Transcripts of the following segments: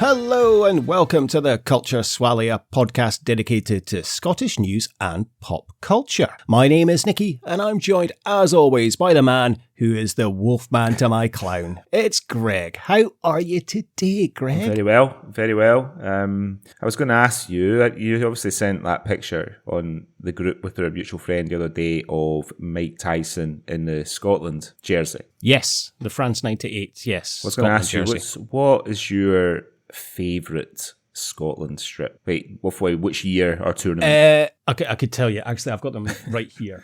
Hello and welcome to the Culture Swally, a podcast dedicated to Scottish news and pop culture. My name is Nicky and I'm joined as always by the man who is the wolfman to my clown. It's Greg. How are you today, Greg? Very well, very well. I was going to ask you, you obviously sent that picture on the group with our mutual friend the other day of Mike Tyson in the Scotland jersey. Yes, the France 98, yes. I was going to ask you, what is your favourite Scotland strip? Wait, which year or tournament? Okay, I could tell you. Actually, I've got them right here.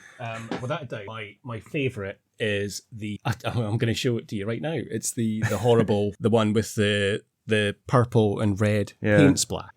Without a doubt, my favourite is I'm going to show it to you right now. It's the horrible, the one with the purple and red paint splash.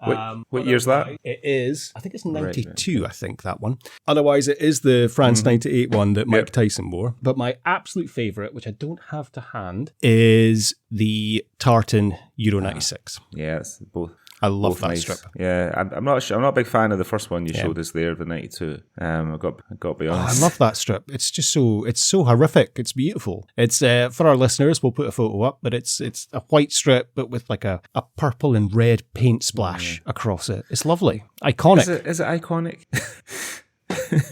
What year's that? It is, I think it's 92, right. I think, that one. Otherwise, it is the France 98 one that Mike Tyson wore. But my absolute favourite, which I don't have to hand, is the tartan Euro 96. Yes, both. I love that nice. strip. Yeah, I'm not a big fan of the first one you showed us there, the 92. I've got to be honest. I love that strip. It's just so horrific. It's beautiful. It's for our listeners, we'll put a photo up, but it's a white strip, but with like a purple and red paint splash across it. It's lovely. Iconic. Is it iconic?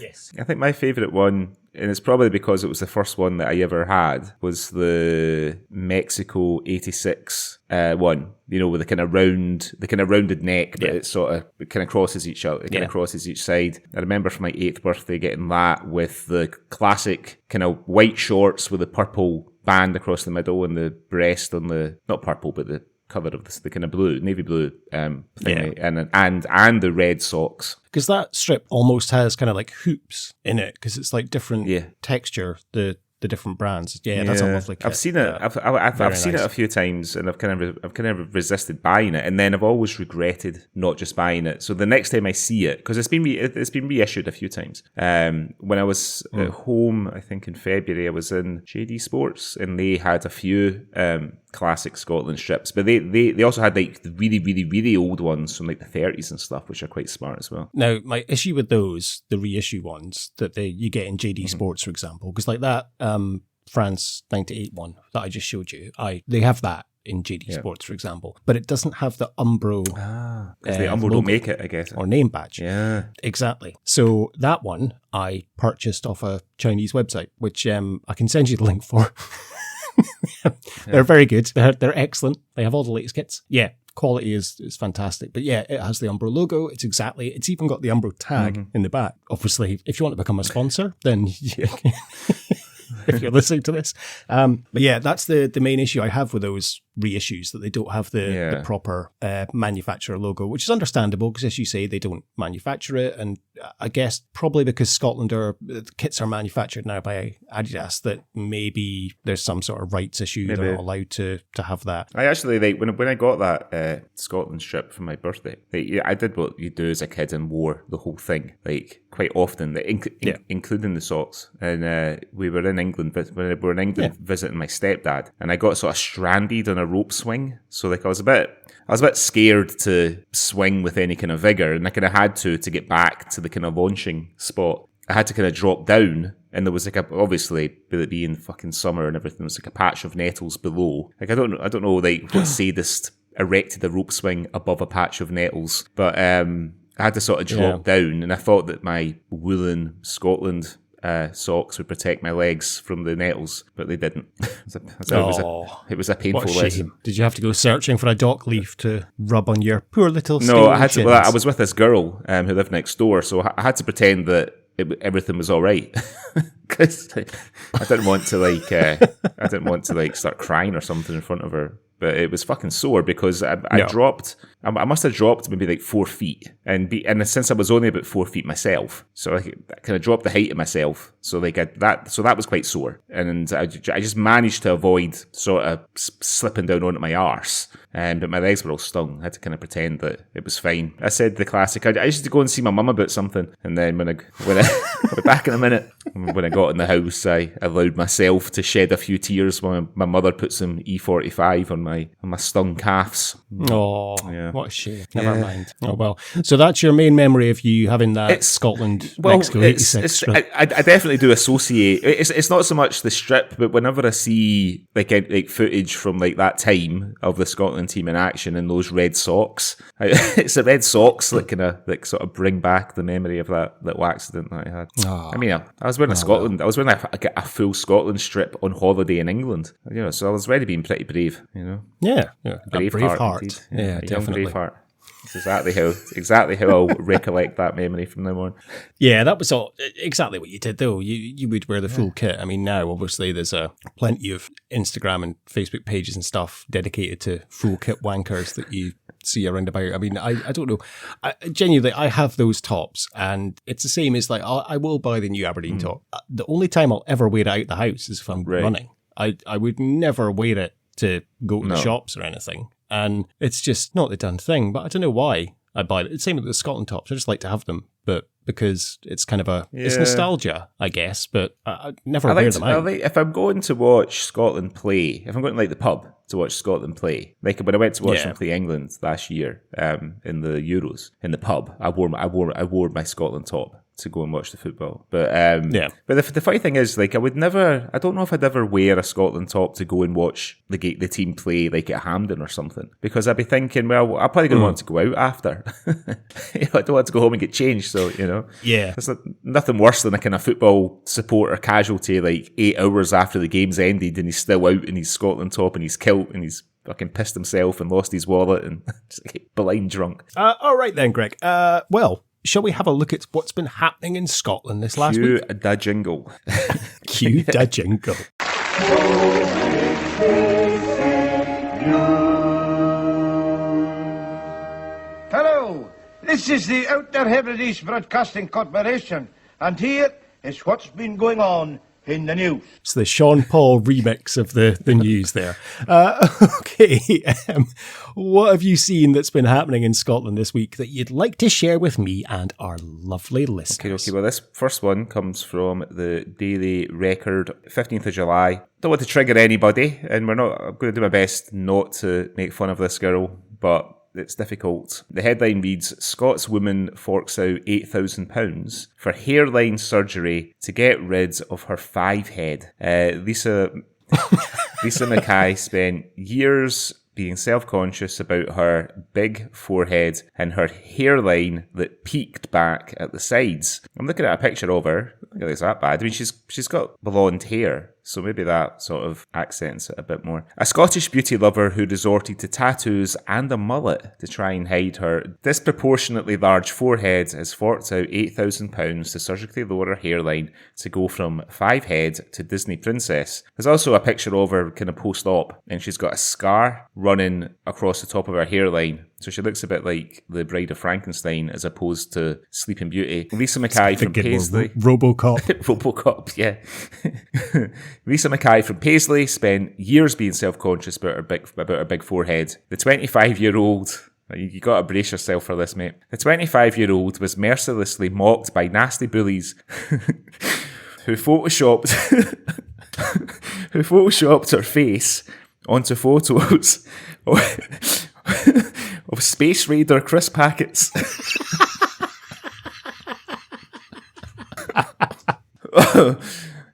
Yes. I think my favourite one, and it's probably because it was the first one that I ever had, was the Mexico 86 one. You know, with the kind of rounded neck, but it kind of crosses each other. It kind of crosses each side. I remember for my 8th birthday getting that with the classic kind of white shorts with the purple band across the middle and the breast on the, not purple, but the colour of the kind of blue, navy blue thingy, and the red socks. Because that strip almost has kind of like hoops in it, because it's like different texture, the different brands. Yeah, that's a lovely kit. I've seen it. I've seen it a few times, and I've kind of resisted buying it, and then I've always regretted not just buying it. So the next time I see it, because it's been reissued a few times. When I was at home, I think in February, I was in JD Sports, and they had a few classic Scotland strips, but they also had like the really, really, really old ones from like the 30s and stuff, which are quite smart as well. Now, my issue with those, the reissue ones that you get in JD Sports, for example, because like that France 98 one that I just showed you, they have that in JD Sports, for example, but it doesn't have the Umbro. Because the Umbro don't make it, I guess. Or name badge. Yeah. Exactly. So that one I purchased off a Chinese website, which I can send you the link for. They're very good. They're excellent. They have all the latest kits. Yeah, quality is fantastic. But yeah, it has the Umbro logo. It's even got the Umbro tag in the back. Obviously, if you want to become a sponsor, then if you're listening to this. But yeah, that's the main issue I have with those reissues, that they don't have the proper manufacturer logo, which is understandable because, as you say, they don't manufacture it. And I guess probably because the kits are manufactured now by Adidas, that maybe there's some sort of rights issue. Maybe they're not allowed to have that. I actually, when I got that Scotland strip for my birthday, I did what you do as a kid and wore the whole thing, like quite often, including the socks. And we were in England, visiting my stepdad, and I got sort of stranded on a rope swing. So like I was a bit scared to swing with any kind of vigour, and I kind of had to get back to the kind of launching spot. I had to kind of drop down, and there was like obviously, with it being fucking summer and everything, there was like a patch of nettles below. Like I don't know like what sadist erected a rope swing above a patch of nettles, but I had to sort of drop down, and I thought that my woolen Scotland socks would protect my legs from the nettles, but they didn't. It was a painful lesson. Did you have to go searching for a dock leaf to rub on your poor little skin? No, I had to. Well, I was with this girl who lived next door, so I had to pretend that everything was all right, because I didn't want to start crying or something in front of her. But it was fucking sore because I must have dropped maybe like 4 feet, and since I was only about 4 feet myself, so I kind of dropped the height of myself. So that was quite sore, and I just managed to avoid sort of slipping down onto my arse. But my legs were all stung. I had to kind of pretend that it was fine. I said the classic. I used to go and see my mum about something, and then when I I'll be back in a minute. When I got in the house, I allowed myself to shed a few tears when my mother put some E45 on my stung calves. Oh, yeah. What a shame. Never mind. Oh well. So that's your main memory of you having that It's- Scotland Well, Mexico 86 strip. I definitely do associate. It's not so much the strip, but whenever I see like footage from like that time of the Scotland team in action in those red socks, it's the red socks that kind of like sort of bring back the memory of that little accident that I had. Oh. I mean, I was wearing a Scotland. I was wearing a full Scotland strip on holiday in England. You know, so I was already being pretty brave. You know, Yeah. A brave heart. indeed. Yeah, a definitely. young brave heart. It's exactly how I'll recollect that memory from now on. Yeah, that was all exactly what you did, though. You would wear the full kit. I mean, now obviously there's plenty of Instagram and Facebook pages and stuff dedicated to full kit wankers that you see around about. I mean, I don't know. Genuinely, I have those tops, and it's the same as like I will buy the new Aberdeen top. The only time I'll ever wear it out the house is if I'm running. I would never wear it to go to the shops or anything. And it's just not the done thing, but I don't know why I buy it. It's the same with the Scotland tops. I just like to have them, but because it's kind of it's nostalgia, I guess, but I never wear them out. If I'm going to watch Scotland play, if I'm going to like the pub to watch Scotland play, like when I went to watch them play England last year in the Euros, in the pub, I wore my Scotland top to go and watch the football. But but the funny thing is, like, I don't know if I'd ever wear a Scotland top to go and watch the team play, like at Hampden or something, because I'd be thinking, well, I'm probably going to want to go out after. I don't want to go home and get changed, so, you know. Yeah. There's nothing worse than a kind of football supporter casualty, like 8 hours after the game's ended and he's still out in his Scotland top and his kilt and he's fucking pissed himself and lost his wallet and just like blind drunk. All right then, Greg. Well, shall we have a look at what's been happening in Scotland this last week? Cue da jingle. Cue da jingle. Hello, this is the Outer Hebrides Broadcasting Corporation, and here is what's been going on in the news. It's the Sean Paul remix of the news there. Okay, what have you seen that's been happening in Scotland this week that you'd like to share with me and our lovely listeners? Okay, well, this first one comes from the Daily Record, 15th of July. Don't want to trigger anybody, and I'm going to do my best not to make fun of this girl, but it's difficult. The headline reads, Scots woman forks out £8,000 for hairline surgery to get rid of her 5 head. Lisa Mackay spent years being self-conscious about her big forehead and her hairline that peaked back at the sides. I'm looking at a picture of her. I don't think it's that bad. I mean, she's got blonde hair, so maybe that sort of accents it a bit more. A Scottish beauty lover who resorted to tattoos and a mullet to try and hide her disproportionately large forehead has forked out £8,000 to surgically lower her hairline to go from 5 head to Disney princess. There's also a picture of her kind of post-op, and she's got a scar running across the top of her hairline. So she looks a bit like the Bride of Frankenstein as opposed to Sleeping Beauty. Lisa Mackay from Paisley. Robocop. Robocop, yeah. Lisa Mackay from Paisley spent years being self-conscious about her big forehead. The 25-year-old... You got to brace yourself for this, mate. The 25-year-old was mercilessly mocked by nasty bullies who photoshopped her face onto photos of Space Raider crisp packets.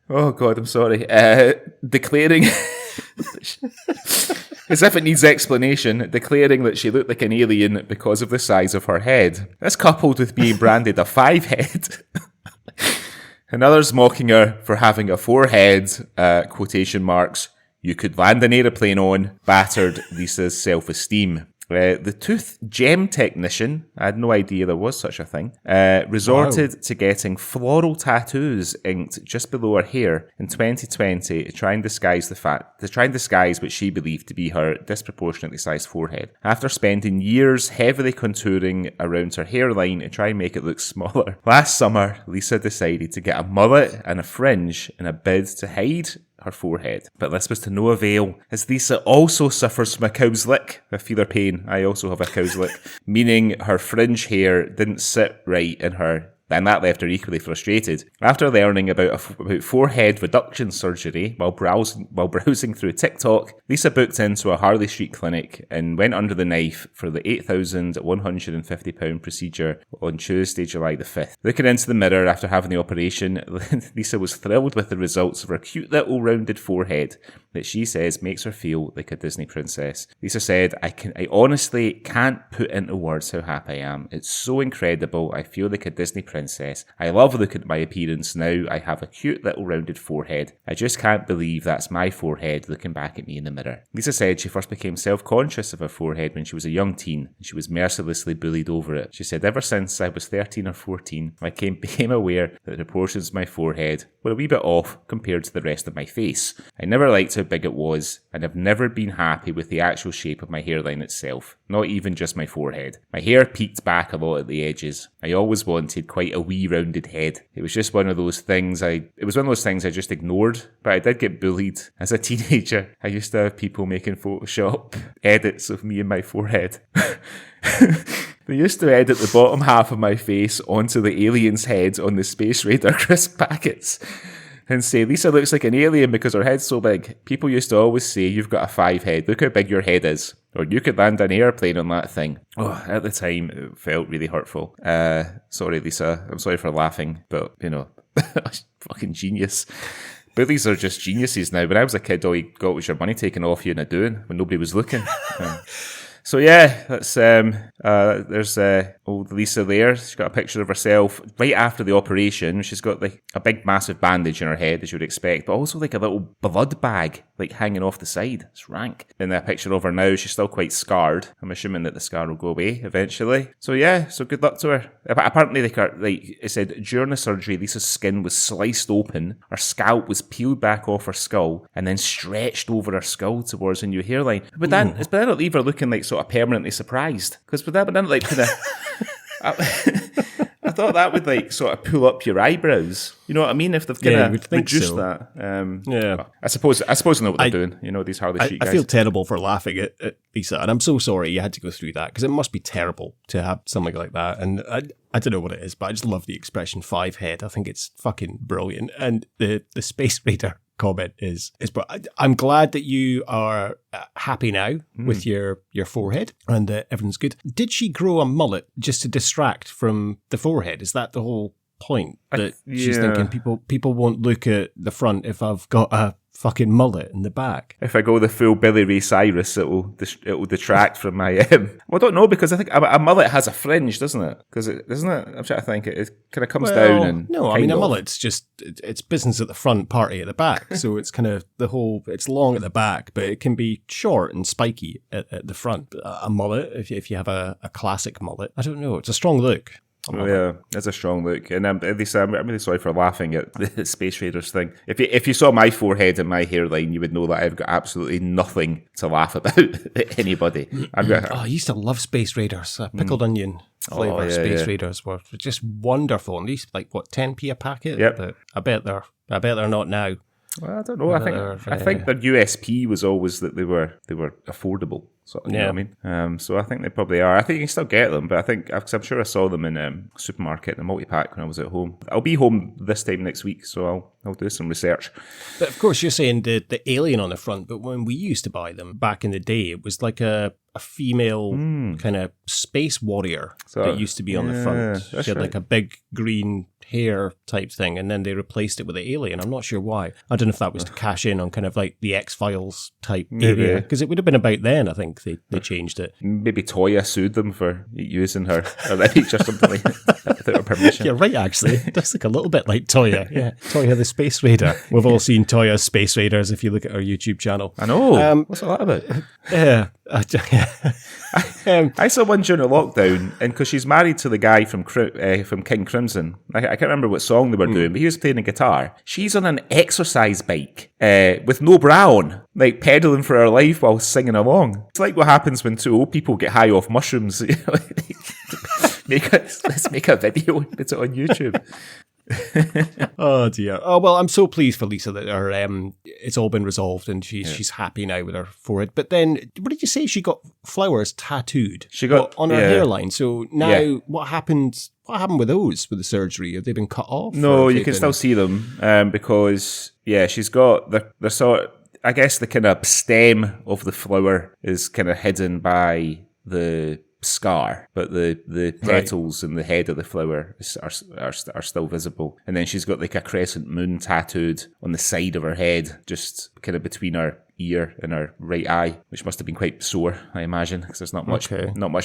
Oh God, I'm sorry. Declaring, as if it needs explanation, declaring that she looked like an alien because of the size of her head. This coupled with being branded a 5 head. And others mocking her for having a 4 head, quotation marks, you could land an aeroplane on, battered Lisa's self-esteem. The tooth gem technician, I had no idea there was such a thing, resorted to getting floral tattoos inked just below her hair in 2020 to try and disguise what she believed to be her disproportionately sized forehead. After spending years heavily contouring around her hairline to try and make it look smaller, last summer Lisa decided to get a mullet and a fringe in a bid to hide her forehead. But this was to no avail, as Lisa also suffers from a cow's lick. I feel her pain. I also have a cow's lick. Meaning her fringe hair didn't sit right in her and that left her equally frustrated. After learning about forehead reduction surgery while browsing through TikTok, Lisa booked into a Harley Street clinic and went under the knife for the £8,150 procedure on Tuesday, July the 5th. Looking into the mirror after having the operation, Lisa was thrilled with the results of her cute little rounded forehead that she says makes her feel like a Disney princess. Lisa said, I honestly can't put into words how happy I am. It's so incredible. I feel like a Disney princess. I love looking at my appearance now. I have a cute little rounded forehead. I just can't believe that's my forehead looking back at me in the mirror. Lisa said she first became self-conscious of her forehead when she was a young teen, and she was mercilessly bullied over it. She said, ever since I was 13 or 14, I became aware that the proportions of my forehead were a wee bit off compared to the rest of my face. I never liked how big it was, and I've never been happy with the actual shape of my hairline itself, not even just my forehead. My hair peaked back a lot at the edges. I always wanted quite a wee rounded head. It was one of those things I just ignored, but I did get bullied. As a teenager, I used to have people making Photoshop edits of me and my forehead. They used to edit the bottom half of my face onto the alien's head on the Space Raider crisp packets and say, Lisa looks like an alien because her head's so big. People used to always say, you've got a 5 head. Look how big your head is. Or you could land an airplane on that thing. Oh, at the time, it felt really hurtful. Sorry, Lisa. I'm sorry for laughing, but, fucking genius. Bullies are just geniuses now. When I was a kid, all you got was your money taken off you in a doing when nobody was looking. So yeah, that's there's old Lisa there. She's got a picture of herself right after the operation. She's got like a big massive bandage in her head, as you would expect, but also like a little blood bag like hanging off the side. It's rank. In that picture of her now, she's still quite scarred. I'm assuming that the scar will go away eventually. So yeah, so good luck to her. Apparently, like it said, during the surgery, Lisa's skin was sliced open, her scalp was peeled back off her skull, and then stretched over her skull towards a new hairline. But that not leave her looking like sort of permanently surprised, because would that like kind of I thought that would like sort of pull up your eyebrows. You know what I mean? If they've kind of reduced that. Yeah. I suppose I know what they're doing. You know, these Harley Street guys. I feel terrible for laughing at Lisa, and I'm so sorry you had to go through that, because it must be terrible to have something like that. And I don't know what it is, but I just love the expression 5 head. I think it's fucking brilliant. And the Space Raider comment is but I'm glad that you are happy now with your forehead and everything's good. Did she grow a mullet just to distract from the forehead? Is that the whole point? That she's thinking people won't look at the front if I've got a fucking mullet in the back. If I go the full Billy Ray Cyrus, it will detract from my. Well, I don't know, because I think a mullet has a fringe, doesn't it? Because isn't it? I'm trying to think. It kind of comes down and no. I mean, a mullet's just it's business at the front, party at the back. So it's kind of it's long at the back, but it can be short and spiky at the front. A mullet, if you have a classic mullet, I don't know. It's a strong look. Oh, yeah, that's a strong look. And at least I'm really sorry for laughing at the Space Raiders thing. If you saw my forehead and my hairline, you would know that I've got absolutely nothing to laugh about anybody. I used to love Space Raiders. Pickled onion flavour Space Raiders were just wonderful. And these, like, what, 10p a packet? Yep. But I bet they're not now. Well, I don't know. I think their USP was always that they were affordable. So, you know what I mean? So I think they probably are. I think you can still get them, but I think, because I'm sure I saw them in a supermarket in a multi-pack when I was at home. I'll be home this time next week, so I'll do some research. But of course, you're saying the alien on the front, but when we used to buy them back in the day, it was like a female kind of space warrior that used to be on the front. She had like a big green hair type thing, and then they replaced it with the alien. I'm not sure why. I don't know if that was to cash in on kind of like the X-Files type area, because it would have been about then, I think, they changed it. Maybe Toya sued them for using her image or something like that without her permission. Yeah, right, actually. It does look a little bit like Toya. Yeah, Toya the Space Raider. We've all seen Toya's Space Raiders if you look at our YouTube channel. I know. What's all that about? Yeah. I saw one during a lockdown, and because she's married to the guy from King Crimson, I can't remember what song they were doing, but he was playing a guitar. She's on an exercise bike with no bra on, like pedaling for her life while singing along. It's like what happens when two old people get high off mushrooms. Let's make a video and put it on YouTube. Oh dear. Oh well, I'm so pleased for Lisa that her it's all been resolved and she's happy now with her forehead. But then, what did you say? She got flowers tattooed. She got on her hairline. So now, what happened? What happened with those with the surgery? Have they been cut off? No, you can still see them because she's got the sort. I guess the kind of stem of the flower is kind of hidden by the scar, but the petals and the head of the flower are still visible. And then she's got like a crescent moon tattooed on the side of her head, just kind of between her ear and her right eye, which must have been quite sore, I imagine, because there's not much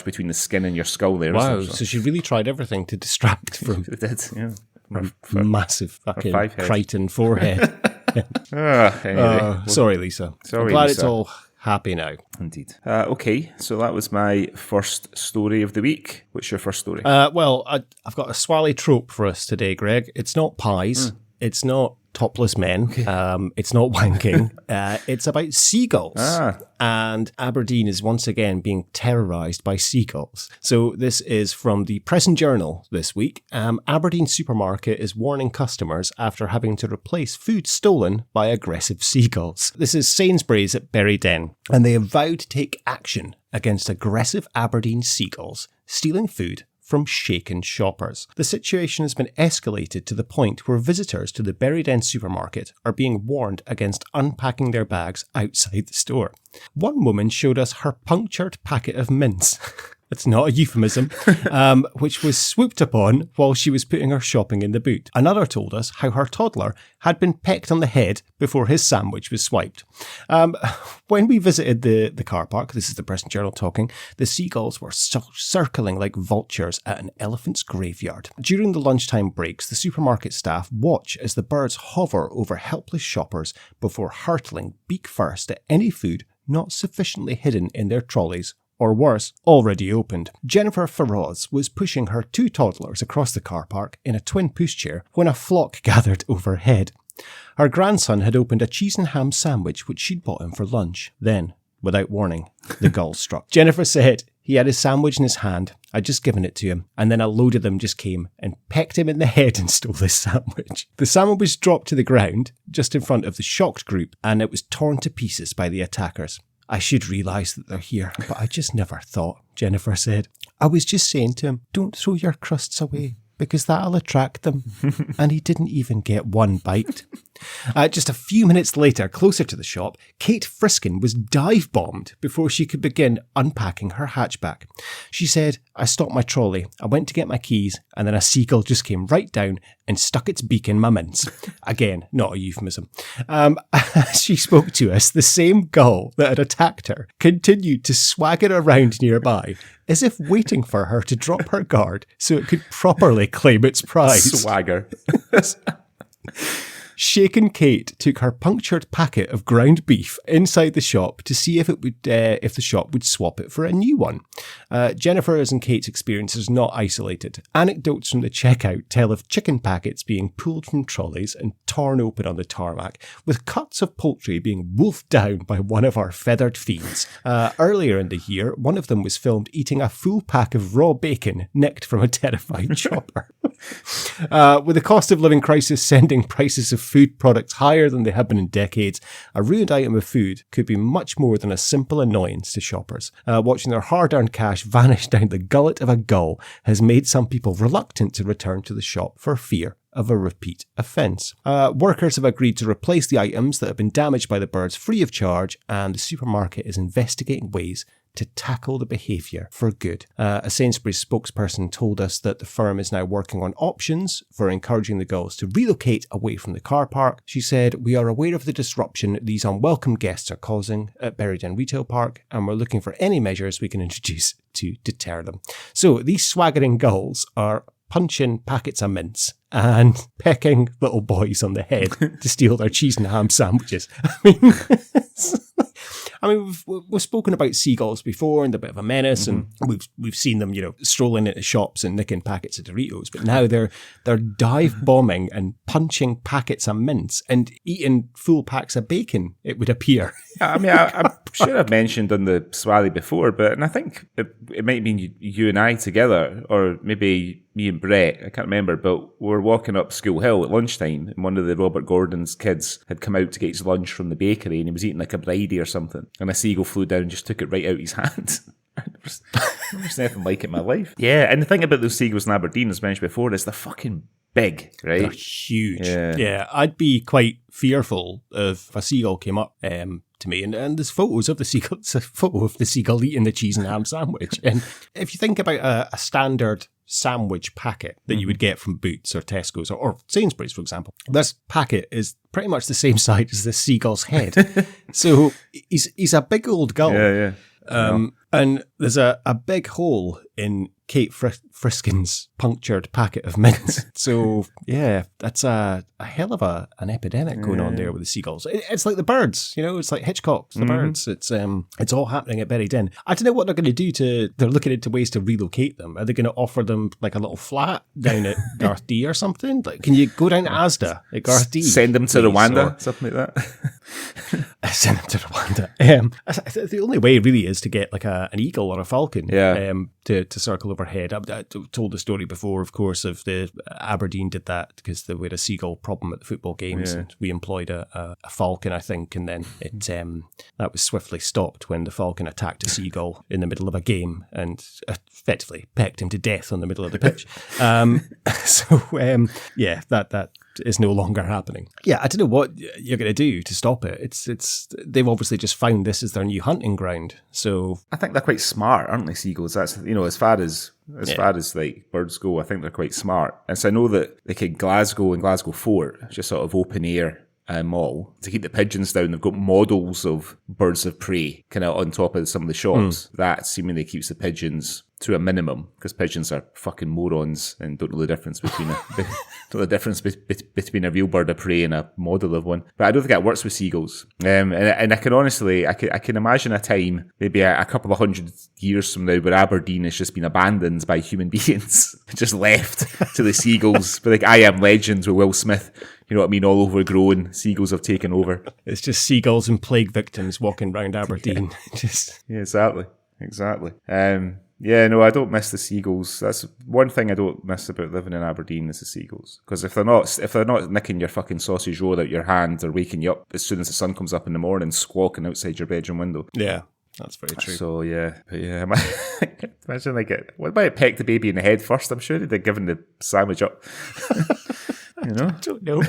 between the skin and your skull there. Wow, so she really tried everything to distract from it did, yeah. Massive fucking Crichton forehead. Anyway, sorry, Lisa. I'm glad Lisa. It's all happy now. Indeed. Okay, so that was my first story of the week. What's your first story? Well, I've got a Swally trope for us today, Greg. It's not pies. It's not topless men. It's not wanking. It's about seagulls. And Aberdeen is once again being terrorised by seagulls. So this is from the Press and Journal this week. Aberdeen supermarket is warning customers after having to replace food stolen by aggressive seagulls. This is Sainsbury's at Berryden, and they have vowed to take action against aggressive Aberdeen seagulls stealing food from shaken shoppers. The situation has been escalated to the point where visitors to the Berryden supermarket are being warned against unpacking their bags outside the store. One woman showed us her punctured packet of mints. That's not a euphemism, which was swooped upon while she was putting her shopping in the boot. Another told us how her toddler had been pecked on the head before his sandwich was swiped. When we visited the car park, this is the Press and Journal talking, the seagulls were circling like vultures at an elephant's graveyard. During the lunchtime breaks, the supermarket staff watch as the birds hover over helpless shoppers before hurtling beak first at any food not sufficiently hidden in their trolleys, or worse, already opened. Jennifer Feroz was pushing her two toddlers across the car park in a twin pushchair when a flock gathered overhead. Her grandson had opened a cheese and ham sandwich which she'd bought him for lunch. Then, without warning, the gulls struck. Jennifer said he had his sandwich in his hand. I'd just given it to him, and then a load of them just came and pecked him in the head and stole his sandwich. The sandwich was dropped to the ground just in front of the shocked group, and it was torn to pieces by the attackers. I should realise that they're here, but I just never thought, Jennifer said. I was just saying to him, don't throw your crusts away, because that'll attract them. And he didn't even get one bite. Just a few minutes later, closer to the shop, Kate Friskin was dive-bombed before she could begin unpacking her hatchback. She said, I stopped my trolley, I went to get my keys, and then a seagull just came right down and stuck its beak in my mints. Again, not a euphemism. As she spoke to us, the same gull that had attacked her continued to swagger around nearby, as if waiting for her to drop her guard so it could properly claim its prize. Swagger. Shaken Kate took her punctured packet of ground beef inside the shop to see if the shop would swap it for a new one. Jennifer's and Kate's experiences are not isolated. Anecdotes from the checkout tell of chicken packets being pulled from trolleys and torn open on the tarmac, with cuts of poultry being wolfed down by one of our feathered fiends. Earlier in the year, one of them was filmed eating a full pack of raw bacon nicked from a terrified shopper. With the cost of living crisis sending prices of food products higher than they have been in decades, a ruined item of food could be much more than a simple annoyance to shoppers. Watching their hard-earned cash vanish down the gullet of a gull has made some people reluctant to return to the shop for fear of a repeat offence. Workers have agreed to replace the items that have been damaged by the birds free of charge, and the supermarket is investigating ways to tackle the behaviour for good. A Sainsbury's spokesperson told us that the firm is now working on options for encouraging the gulls to relocate away from the car park. She said, we are aware of the disruption these unwelcome guests are causing at Berryden Retail Park, and we're looking for any measures we can introduce to deter them. So these swaggering gulls are punching packets of mints and pecking little boys on the head to steal their cheese and ham sandwiches. I mean, we've spoken about seagulls before and they're a bit of a menace, and we've seen them, strolling into shops and nicking packets of Doritos. But now they're dive bombing and punching packets of mints and eating full packs of bacon, it would appear. I mean, I'm sure I've mentioned on the Swally before, and I think it might mean you and I together, or maybe me and Brett, I can't remember, but we were walking up School Hill at lunchtime, and one of the Robert Gordon's kids had come out to get his lunch from the bakery, and he was eating like a bridie or something, and a seagull flew down and just took it right out his hand. There's nothing like it in my life. Yeah, and the thing about those seagulls in Aberdeen, as mentioned before, is they're fucking big, right? They're huge. Yeah, I'd be quite fearful if a seagull came up to me, and there's photos of the seagull. It's a photo of the seagull eating the cheese and ham sandwich. And if you think about a standard sandwich packet that you would get from Boots or Tesco's or Sainsbury's, for example, this packet is pretty much the same size as the seagull's head. So he's a big old gull. Yeah. And there's a big hole in Kate Friskin's punctured packet of mints. So, yeah, that's a hell of an epidemic going on there with the seagulls. It's like the birds, it's like Hitchcock's The Birds. It's all happening at Buried Inn. I don't know what they're going to do they're looking into ways to relocate them. Are they going to offer them like a little flat down at Garthdee or something? Like, can you go down to Asda at Garthdee? Send them to Rwanda, something like that. Send them to Rwanda. The only way really is to get like an eagle or a falcon to circle overhead. I told the story before, of course, of the Aberdeen did that because they had a seagull problem at the football games, and we employed a falcon, I think, and then that was swiftly stopped when the falcon attacked a seagull in the middle of a game and effectively pecked him to death on the middle of the pitch. That is no longer happening. Yeah, I don't know what you're going to do to stop it. It's they've obviously just found this as their new hunting ground. So I think they're quite smart, aren't they, seagulls? That's as far as like birds go, I think they're quite smart. And so I know that like in Glasgow and Glasgow Fort, just sort of open air mall, to keep the pigeons down, they've got models of birds of prey kind of on top of some of the shops. That seemingly keeps the pigeons to a minimum, because pigeons are fucking morons and don't know the difference between between a real bird of prey and a model of one. But I don't think that works with seagulls. And I can honestly, I can imagine a time, maybe a couple of 100 years from now, where Aberdeen has just been abandoned by human beings, just left to the seagulls. But like I Am Legend with Will Smith, you know what I mean, all overgrown, seagulls have taken over. It's just seagulls and plague victims walking around Aberdeen. Yeah, exactly. Yeah, no, I don't miss the seagulls. That's one thing I don't miss about living in Aberdeen is the seagulls. Because if they're not nicking your fucking sausage roll out your hand or waking you up as soon as the sun comes up in the morning, squawking outside your bedroom window. Yeah, that's very true. So imagine what about I peck the baby in the head first? I'm sure they'd have given the sandwich up. I don't know.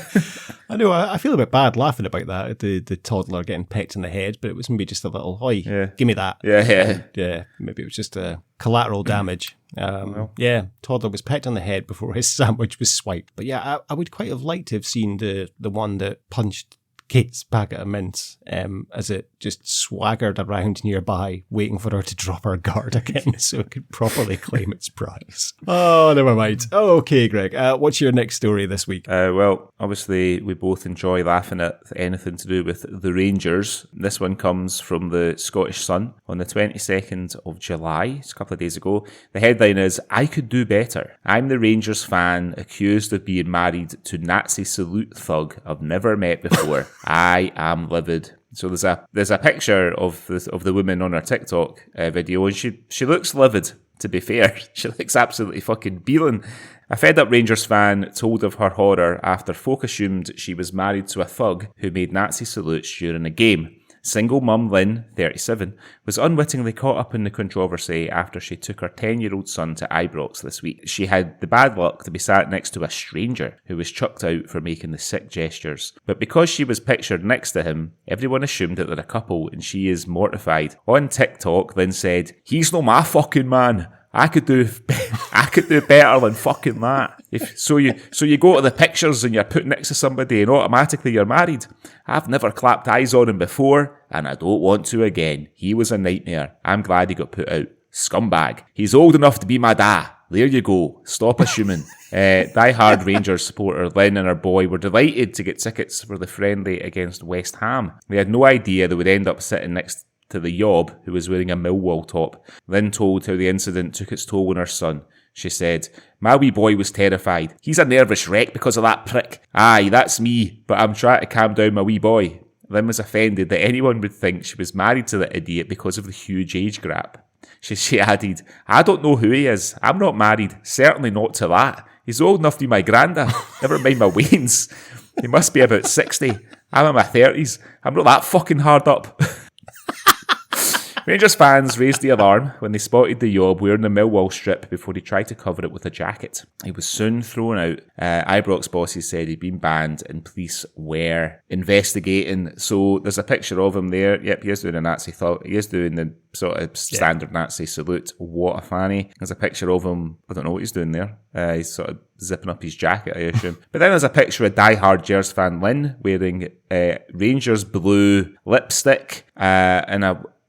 I know. I feel a bit bad laughing about that. The toddler getting pecked in the head, but it was maybe just a little, give me that. Yeah. Maybe it was just a collateral damage. Toddler was pecked on the head before his sandwich was swiped. But yeah, I would quite have liked to have seen the one that punched Kate's packet of mints as it just swaggered around nearby, waiting for her to drop her guard again so it could properly claim its prize. Oh, never mind. Okay, Greg, what's your next story this week? Well, obviously, we both enjoy laughing at anything to do with the Rangers. This one comes from the Scottish Sun on the 22nd of July. It's a couple of days ago. The headline is, "I could do better. I'm the Rangers fan accused of being married to Nazi salute thug I've never met before. I am livid." So there's a picture of the woman on her TikTok video, and she looks livid, to be fair. She looks absolutely fucking beeline. A fed-up Rangers fan told of her horror after folk assumed she was married to a thug who made Nazi salutes during a game. Single mum Lynn, 37, was unwittingly caught up in the controversy after she took her 10-year-old son to Ibrox this week. She had the bad luck to be sat next to a stranger who was chucked out for making the sick gestures. But because she was pictured next to him, everyone assumed that they're a couple, and she is mortified. On TikTok, Lynn said, "He's no my fucking man. I could do better than fucking that." So you go to the pictures and you're put next to somebody and automatically you're married. I've never clapped eyes on him before, and I don't want to again. He was a nightmare. I'm glad he got put out. Scumbag. He's old enough to be my dad. There you go. Stop assuming. Die-hard Rangers supporter Lynn and her boy were delighted to get tickets for the friendly against West Ham. They had no idea they would end up sitting next to the yob who was wearing a Millwall top. Lynn told how the incident took its toll on her son. She said, "My wee boy was terrified. He's a nervous wreck because of that prick. Aye, that's me, but I'm trying to calm down my wee boy." Lynn was offended that anyone would think she was married to the idiot because of the huge age gap. She added, "I don't know who he is. I'm not married. Certainly not to that. He's old enough to be my granda. Never mind my wains. He must be about 60. I'm in my 30s. I'm not that fucking hard up." Rangers fans raised the alarm when they spotted the yob wearing the Millwall strip before he tried to cover it with a jacket. He was soon thrown out. Ibrox bosses said he'd been banned and police were investigating. So there's a picture of him there. Yep, he is doing a Nazi thought. He is doing the sort of standard Nazi salute. What a fanny. There's a picture of him. I don't know what he's doing there. He's sort of zipping up his jacket, I assume. But then there's a picture of diehard Gers fan Lynn wearing Rangers blue lipstick and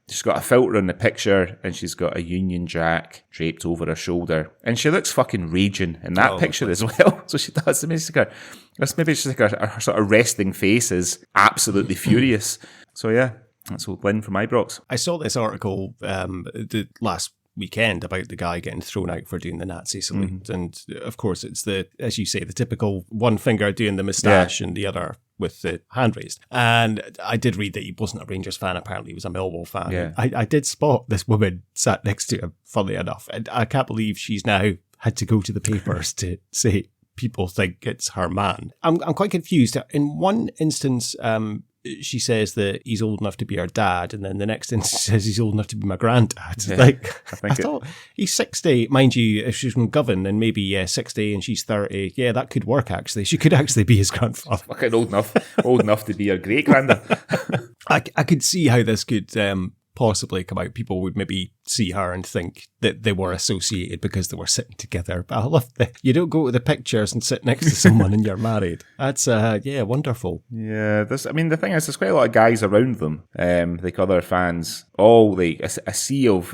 she's got a filter in the picture and she's got a Union Jack draped over her shoulder. And she looks fucking raging in that picture as well. So she does. Maybe she's like her sort of resting face is absolutely furious. So yeah, that's old Lynn from Ibrox. I saw this article the last weekend about the guy getting thrown out for doing the Nazi salute. And of course, it's as you say, the typical one finger doing the moustache and the other with the hand raised. And I did read that he wasn't a Rangers fan. Apparently he was a Millwall fan. Yeah. I did spot this woman sat next to him, funnily enough. And I can't believe she's now had to go to the papers to say people think it's her man. I'm quite confused. In one instance, she says that he's old enough to be her dad, and then the next instance says he's old enough to be my granddad. Yeah, I thought he's 60. Mind you, if she's from Govan, then maybe 60 and she's 30. Yeah, that could work, actually. She could actually be his grandfather. Fucking old enough to be her great-granddad. I could see how this could possibly come out. People would maybe see her and think that they were associated because they were sitting together. But I love that you don't go to the pictures and sit next to someone and you're married. That's wonderful. Yeah, the thing is, there's quite a lot of guys around them, like other fans, all like a sea of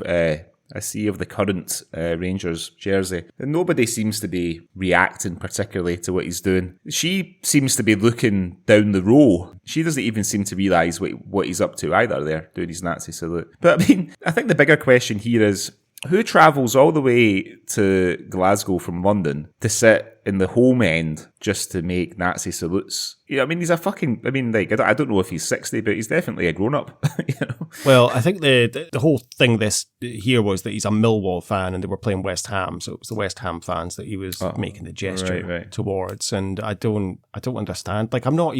the current Rangers jersey. And nobody seems to be reacting particularly to what he's doing. She seems to be looking down the row. She doesn't even seem to realise what he's up to either there, doing his Nazi salute. But I mean, I think the bigger question here is, who travels all the way to Glasgow from London to sit in the home end just to make Nazi salutes? You know, I mean, he's a fucking, I don't know if he's 60, but he's definitely a grown-up, you know? Well, I think the whole thing here was that he's a Millwall fan and they were playing West Ham, so it was the West Ham fans that he was making the gesture towards, and I don't understand. Like, I'm not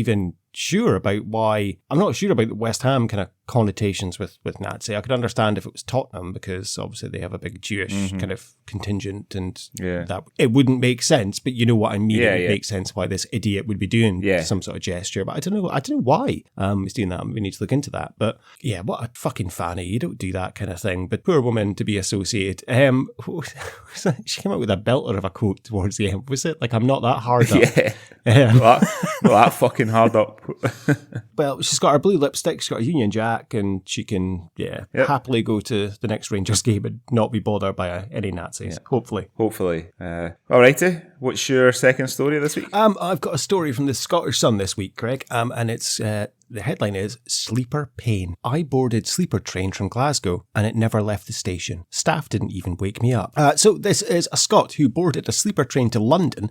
sure about the West Ham kind of connotations with Nazi. I could understand if it was Tottenham, because obviously they have a big Jewish kind of contingent, and that it wouldn't make sense, but you know what I mean. It would make sense why this idiot would be doing some sort of gesture, but I don't know why he's doing that. We need to look into that. But yeah, what a fucking fanny. You don't do that kind of thing. But poor woman to be associated. She came out with a belter of a quote towards the end. Was it like, I'm not that hard up? Not that fucking hard up. Well, she's got her blue lipstick, she's got a Union Jack, and she can happily go to the next Rangers game and not be bothered by any Nazis. Hopefully. Alrighty, what's your second story this week? I've got a story from the Scottish Sun this week, Greg, and it's the headline is Sleeper Pain. I boarded sleeper train from Glasgow and it never left the station. Staff didn't even wake me up. So this is a Scot who boarded a sleeper train to London,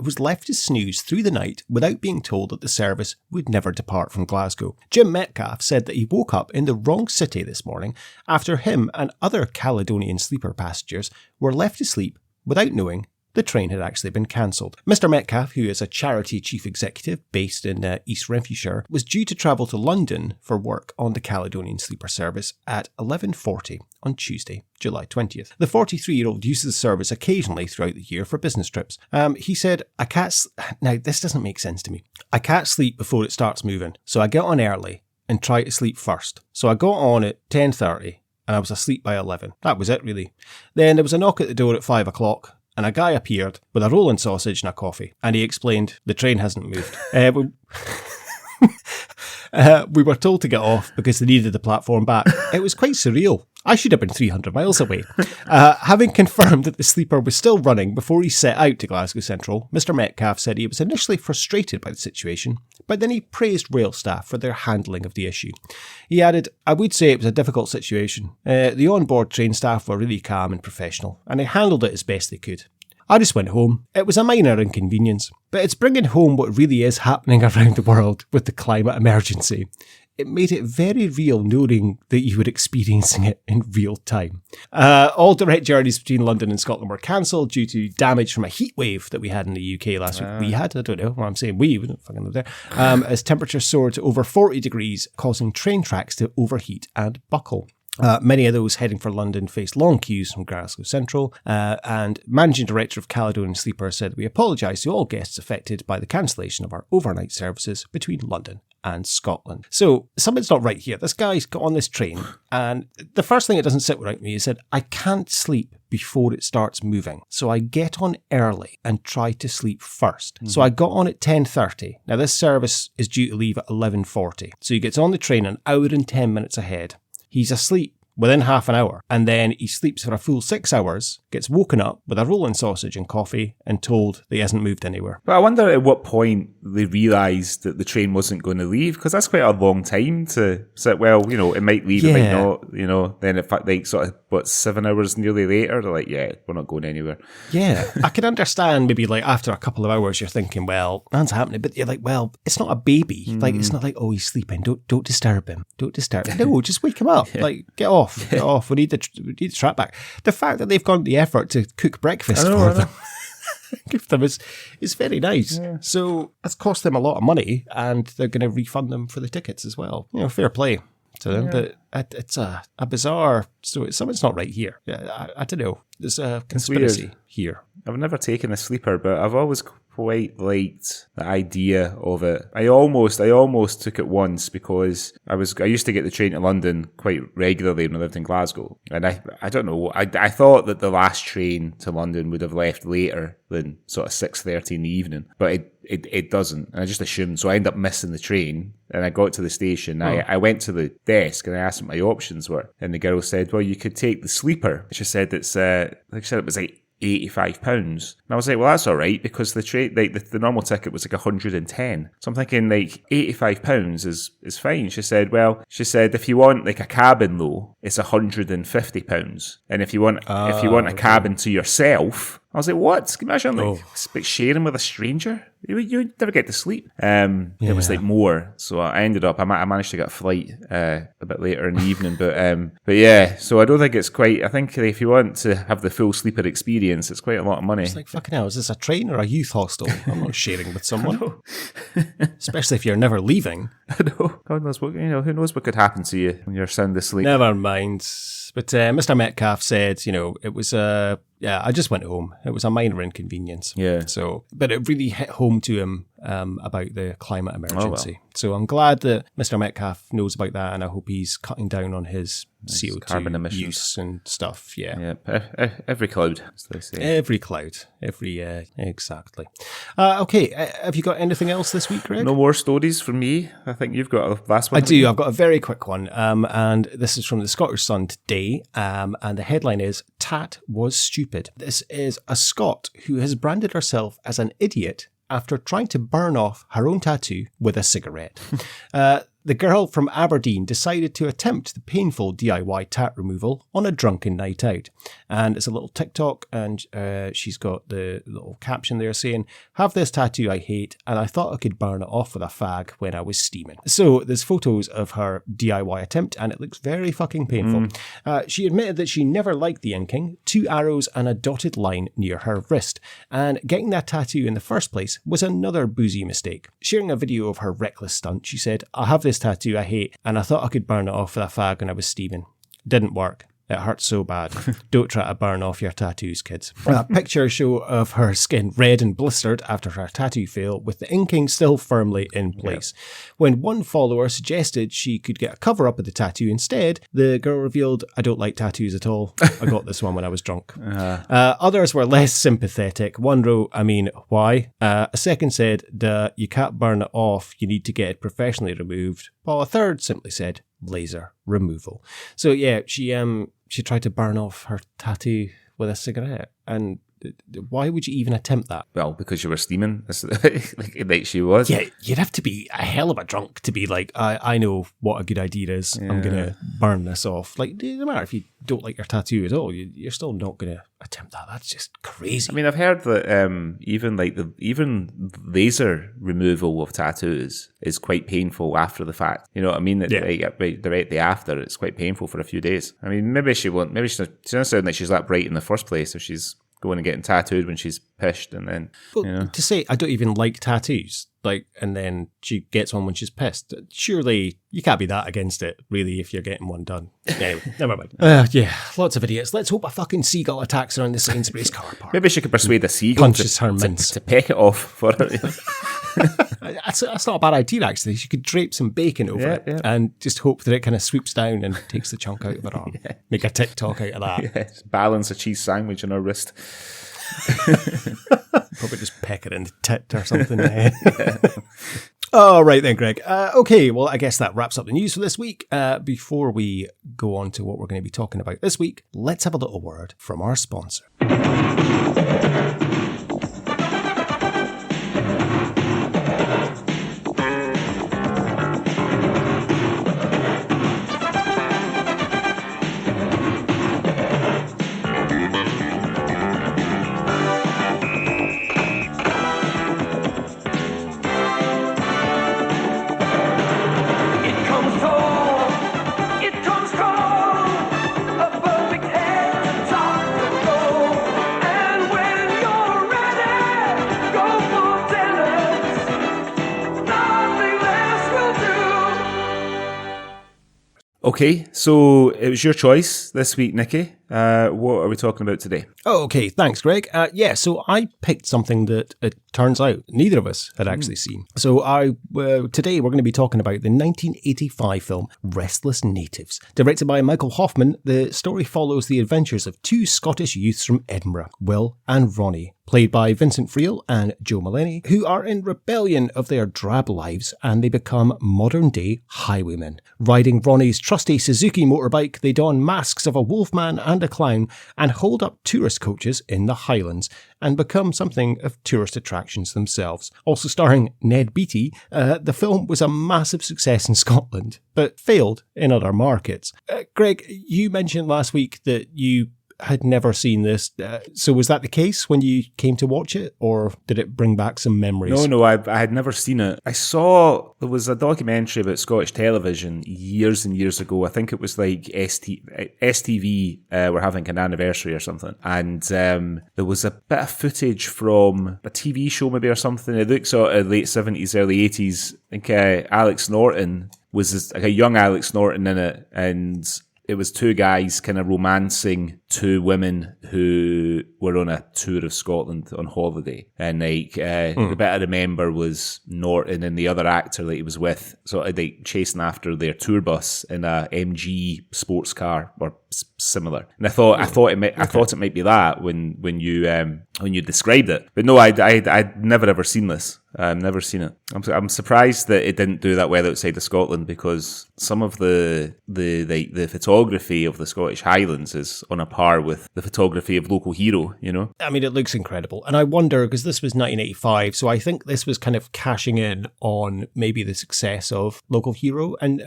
was left to snooze through the night without being told that the service would never depart from Glasgow. Jim Metcalf said that he woke up in the wrong city this morning after him and other Caledonian sleeper passengers were left to sleep without knowing the train had actually been cancelled. Mr. Metcalf, who is a charity chief executive based in East Renfrewshire, was due to travel to London for work on the Caledonian sleeper service at 11:40 on Tuesday, July 20th. The 43-year-old uses the service occasionally throughout the year for business trips. He said, now this doesn't make sense to me. I can't sleep before it starts moving, so I get on early and try to sleep first. So I got on at 10:30 and I was asleep by 11. That was it, really. Then there was a knock at the door at 5 o'clock. And a guy appeared with a rolling sausage and a coffee. And he explained, the train hasn't moved. We were told to get off because they needed the platform back. It was quite surreal. I should have been 300 miles away. Having confirmed that the sleeper was still running before he set out to Glasgow Central, Mr. Metcalf said he was initially frustrated by the situation, but then he praised rail staff for their handling of the issue. He added, I would say it was a difficult situation. The on-board train staff were really calm and professional, and they handled it as best they could. I just went home. It was a minor inconvenience, but it's bringing home what really is happening around the world with the climate emergency. it made it very real knowing that you were experiencing it in real time. All direct journeys between London and Scotland were cancelled due to damage from a heat wave that we had in the UK last week. We had, I don't know, well, I'm saying we don't fucking live there. As temperatures soared to over 40 degrees, causing train tracks to overheat and buckle. Many of those heading for London faced long queues from Glasgow Central, and Managing Director of Caledonian Sleeper said, "We apologise to all guests affected by the cancellation of our overnight services between London and Scotland." So something's not right here. This guy's got on this train, and the first thing that doesn't sit right with me is that I can't sleep before it starts moving. So I get on early and try to sleep first. Mm-hmm. So I got on at 10:30. Now this service is due to leave at 11:40. So he gets on the train an hour and 10 minutes ahead. He's asleep within half an hour, and then he sleeps for a full 6 hours, gets woken up with a rolling sausage and coffee and told that he hasn't moved anywhere. But I wonder at what point they realised that the train wasn't going to leave, because that's quite a long time to sit. Well, it might leave, it might not, then in fact, like, sort of, 7 hours nearly later, they're like, yeah, we're not going anywhere. Yeah, I can understand maybe like after a couple of hours you're thinking, well, that's happening, but you're like, well, it's not a baby. Like, it's not like, oh, he's sleeping, don't disturb him. No, just wake him up. Yeah. Like, get off. Get off. We need the trap back. The fact that they've gone to the effort to cook breakfast for them, give them is very nice. Yeah. So it's cost them a lot of money, and they're going to refund them for the tickets as well. Fair play to them. Yeah. But it's a bizarre story. Something's not right here. I don't know. There's a conspiracy here. I've never taken a sleeper, but I've always quite liked the idea of it. I almost took it once because I used to get the train to London quite regularly when I lived in Glasgow, and I don't know, I thought that the last train to London would have left later than sort of 6:30 in the evening, but it doesn't, and I just assumed, so I ended up missing the train. And I got to the station. I went to the desk and I asked what my options were, and the girl said, "Well, you could take the sleeper." She said it was like £85. And I was like, well, that's all right, because the train, like the normal ticket was like 110. So I'm thinking like £85 is fine. She said, if you want like a cabin though, it's £150. And if you want a cabin to yourself, I was like, what? Can you imagine like sharing with a stranger? You never get to sleep. It was like more. So I ended up, I managed to get a flight a bit later in the evening. But yeah, so I don't think it's quite, I think if you want to have the full sleeper experience, it's quite a lot of money. It's like, fucking hell, is this a train or a youth hostel? I'm not sharing with someone. Especially if you're never leaving. I know. God knows what, who knows what could happen to you when you're sound asleep. Never mind. But Mr. Metcalf said, it was I just went home. It was a minor inconvenience. Yeah. So, but it really hit home to him about the climate emergency. So I'm glad that Mr. Metcalf knows about that, and I hope he's cutting down on his CO2 carbon emissions use and stuff. Yeah. Every cloud, as they say. Every cloud. Exactly. Okay. Have you got anything else this week, Greg? No more stories from me. I think you've got a last one. I do. I've got a very quick one. And this is from the Scottish Sun today. And the headline is, "Tat was stupid." This is a Scot who has branded herself as an idiot after trying to burn off her own tattoo with a cigarette. The girl from Aberdeen decided to attempt the painful DIY tat removal on a drunken night out. And it's a little TikTok, and she's got the little caption there saying, "Have this tattoo I hate, and I thought I could burn it off with a fag when I was steaming." So there's photos of her DIY attempt, and it looks very fucking painful. She admitted that she never liked the inking, 2 arrows and a dotted line near her wrist. And getting that tattoo in the first place was another boozy mistake. Sharing a video of her reckless stunt, she said, "I have this tattoo I hate, and I thought I could burn it off with a fag when I was steaming. Didn't work. It hurts so bad. Don't try to burn off your tattoos, kids." Pictures show of her skin red and blistered after her tattoo fail, with the inking still firmly in place. When one follower suggested she could get a cover-up of the tattoo instead, the girl revealed, "I don't like tattoos at all. I got this one when I was drunk." Others were less sympathetic. One wrote, "I mean, why?" A second said, "Duh, you can't burn it off. You need to get it professionally removed." While a third simply said, "Laser removal." So yeah, she tried to burn off her tattoo with a cigarette, and Why would you even attempt that? Well, because you were steaming, like she was. Yeah, you'd have to be a hell of a drunk to be like, I know what a good idea is. Yeah. I'm going to burn this off. Like, no matter if you don't like your tattoo at all, you're still not going to attempt that. That's just crazy. I mean, I've heard that even laser removal of tattoos is quite painful after the fact. You know what I mean? Directly after, it's quite painful for a few days. I mean, maybe she won't. Maybe she doesn't sound like she's that bright in the first place if she's going and getting tattooed when she's pissed, and then to say I don't even like tattoos, like, and then she gets one when she's pissed. Surely you can't be that against it, really, if you're getting one done. Anyway, never mind. Yeah, lots of idiots. Let's hope a fucking seagull attacks her in the Sainsbury's car park. Maybe she could persuade a seagull punches her mince to peck it off for her. That's not a bad idea, actually. She could drape some bacon over it and just hope that it kind of swoops down and takes the chunk out of her arm. Yeah. Make a TikTok out of that. Yeah, just balance a cheese sandwich on her wrist. Probably just peck it in the tit or something. All right then, Greg. Okay, well, I guess that wraps up the news for this week. Before we go on to what we're going to be talking about this week, let's have a little word from our sponsor. Okay, so it was your choice this week, Nikki. What are we talking about today? Oh, okay, thanks, Greg. So I picked something that it turns out neither of us had actually seen. So today we're going to be talking about the 1985 film Restless Natives. Directed by Michael Hoffman, the story follows the adventures of two Scottish youths from Edinburgh, Will and Ronnie, played by Vincent Friel and Joe Mullaney, who are in rebellion of their drab lives, and they become modern-day highwaymen. Riding Ronnie's trusty Suzuki motorbike, they don masks of a wolfman and a clown and hold up tourist coaches in the Highlands and become something of tourist attractions themselves. Also starring Ned Beatty, the film was a massive success in Scotland, but failed in other markets. Greg, you mentioned last week that you had never seen this. So was that the case when you came to watch it, or did it bring back some memories? No, I had never seen it. I saw there was a documentary about Scottish television years and years ago. I think it was like STV were having an anniversary or something. And there was a bit of footage from a TV show maybe or something. It looked sort of late 70s, early 80s. I think Alex Norton was like a young Alex Norton in it, and it was two guys kind of romancing two women who were on a tour of Scotland on holiday. And the bit I remember was Norton and the other actor that he was with sort of like chasing after their tour bus in a MG sports car or similar. And I thought it might be that when you described it. But no, I'd never ever seen this. I've never seen it. I'm surprised that it didn't do that well outside of Scotland, because some of the photography of the Scottish Highlands is on a par with the photography of Local Hero, you know? I mean, it looks incredible. And I wonder, because this was 1985, so I think this was kind of cashing in on maybe the success of Local Hero. And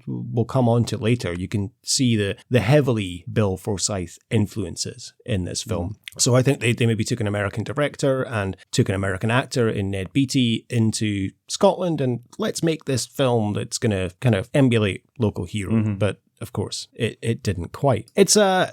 we'll come on to later, you can see the heavily Bill Forsyth influences in this film. So I think they maybe took an American director and took an American actor in Ned Beatty into Scotland, and let's make this film that's going to kind of emulate Local Hero. Mm-hmm. But of course, it didn't quite. It's a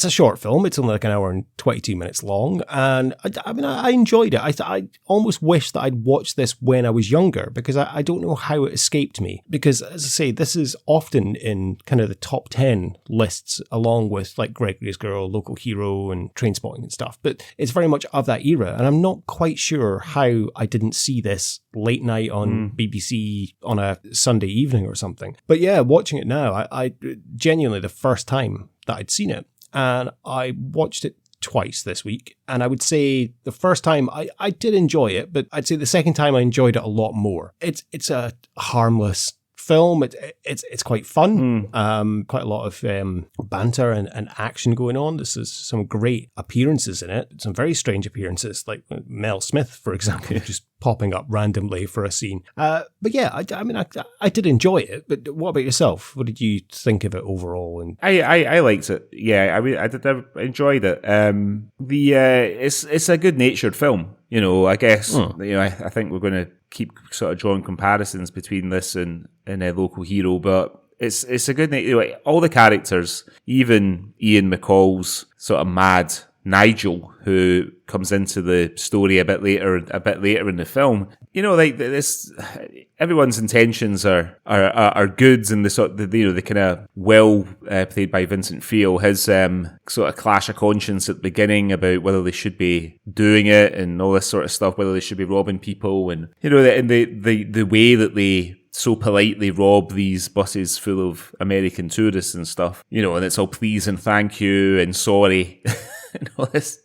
short film. It's only like an hour and 22 minutes long. And I enjoyed it. I almost wish that I'd watched this when I was younger, because I don't know how it escaped me. Because, as I say, this is often in kind of the top 10 lists, along with like Gregory's Girl, Local Hero, and Trainspotting and stuff. But it's very much of that era. And I'm not quite sure how I didn't see this late night on BBC on a Sunday evening or something. But yeah, watching it now, I genuinely the first time that I'd seen it, and I watched it twice this week, and I would say the first time I did enjoy it, but I'd say the second time I enjoyed it a lot more. It's a harmless film. It's quite fun. Quite a lot of banter and action going on. This is some great appearances in it. Some very strange appearances, like Mel Smith, for example, just popping up randomly for a scene. But yeah, I did enjoy it. But what about yourself? What did you think of it overall? And I liked it. Yeah, I did. I enjoyed it. It's a good natured film. I guess I think we're going to keep sort of drawing comparisons between this and a Local Hero, but it's a good all the characters, even Ian McCall's sort of mad Nigel, who comes into the story a bit later in the film. Like this, everyone's intentions are good, and the kind of played by Vincent Friel, his sort of clash of conscience at the beginning about whether they should be doing it and all this sort of stuff, whether they should be robbing people, and the way that they so politely rob these buses full of American tourists and stuff, and it's all please and thank you and sorry and all this.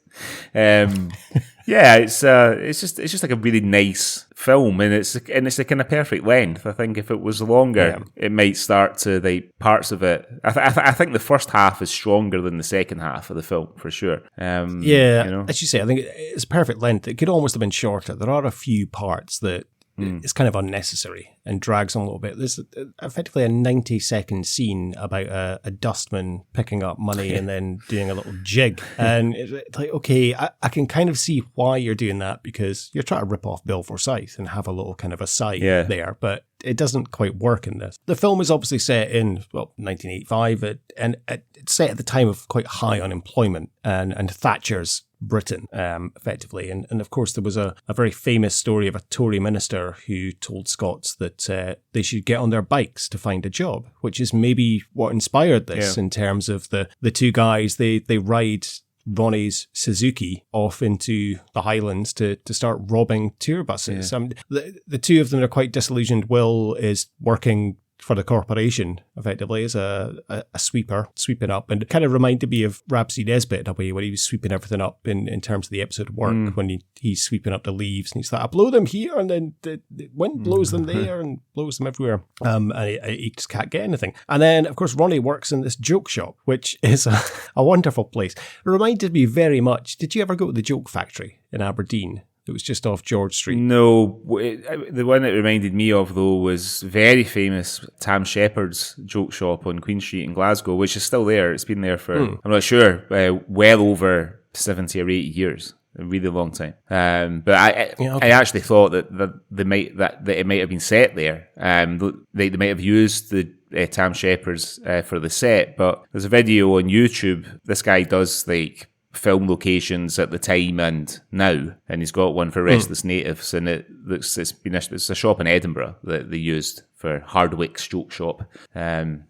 It's just like a really nice film, and it's a kind of perfect length. I think if it was longer, it might start to parts of it. I think the first half is stronger than the second half of the film for sure. As you say, I think it's perfect length. It could almost have been shorter. There are a few parts that it's kind of unnecessary and drags on a little bit. There's effectively a 90-second scene about a dustman picking up money and then doing a little jig. And it's like, okay, I can kind of see why you're doing that, because you're trying to rip off Bill Forsyth and have a little kind of aside there. But it doesn't quite work in this. The film is obviously set in, 1985, and it's set at the time of quite high unemployment and Thatcher's Britain, effectively. And of course, there was a very famous story of a Tory minister who told Scots that they should get on their bikes to find a job, which is maybe what inspired this in terms of the two guys. They ride Ronnie's Suzuki off into the Highlands to start robbing tour buses. The two of them are quite disillusioned. Will is working for the corporation, effectively, as a sweeper, sweeping up. And it kind of reminded me of Rhapsody Nesbitt in a way, when he was sweeping everything up in terms of the episode Work, when he's sweeping up the leaves, and he's like, I blow them here, and then the wind blows them there and blows them everywhere. And he just can't get anything. And then, of course, Ronnie works in this joke shop, which is a wonderful place. It reminded me very much, did you ever go to the Joke Factory in Aberdeen? It was just off George Street. No, the one it reminded me of, though, was very famous Tam Shepherd's joke shop on Queen Street in Glasgow, which is still there. It's been there for, I'm not sure, well over 70 or 80 years. A really long time. But I actually thought that it might have been set there. They might have used the Tam Shepherd's for the set, but there's a video on YouTube. This guy does film locations at the time and now, and he's got one for Restless Natives, and it's a shop in Edinburgh that they used for Hardwick's joke shop,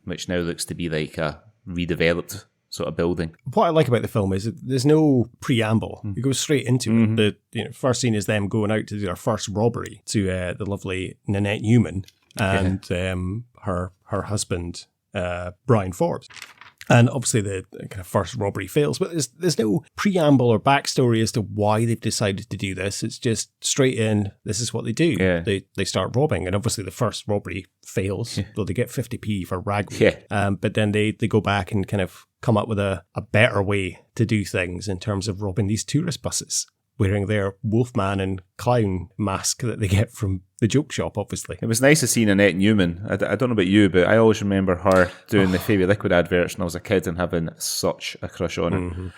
which now looks to be like a redeveloped sort of building. What I like about the film is that there's no preamble. It goes straight into it. The first scene is them going out to do their first robbery to the lovely Nanette Newman and her husband Brian Forbes. And obviously the kind of first robbery fails, but there's no preamble or backstory as to why they've decided to do this. It's just straight in, this is what they do. Yeah. They start robbing, and obviously the first robbery fails, though they get 50p for ragweed. Yeah. But then they go back and kind of come up with a better way to do things in terms of robbing these tourist buses, wearing their Wolfman and clown mask that they get from the joke shop, obviously. It was nice to see Nanette Newman. I don't know about you, but I always remember her doing the Fairy Liquid adverts when I was a kid and having such a crush on her.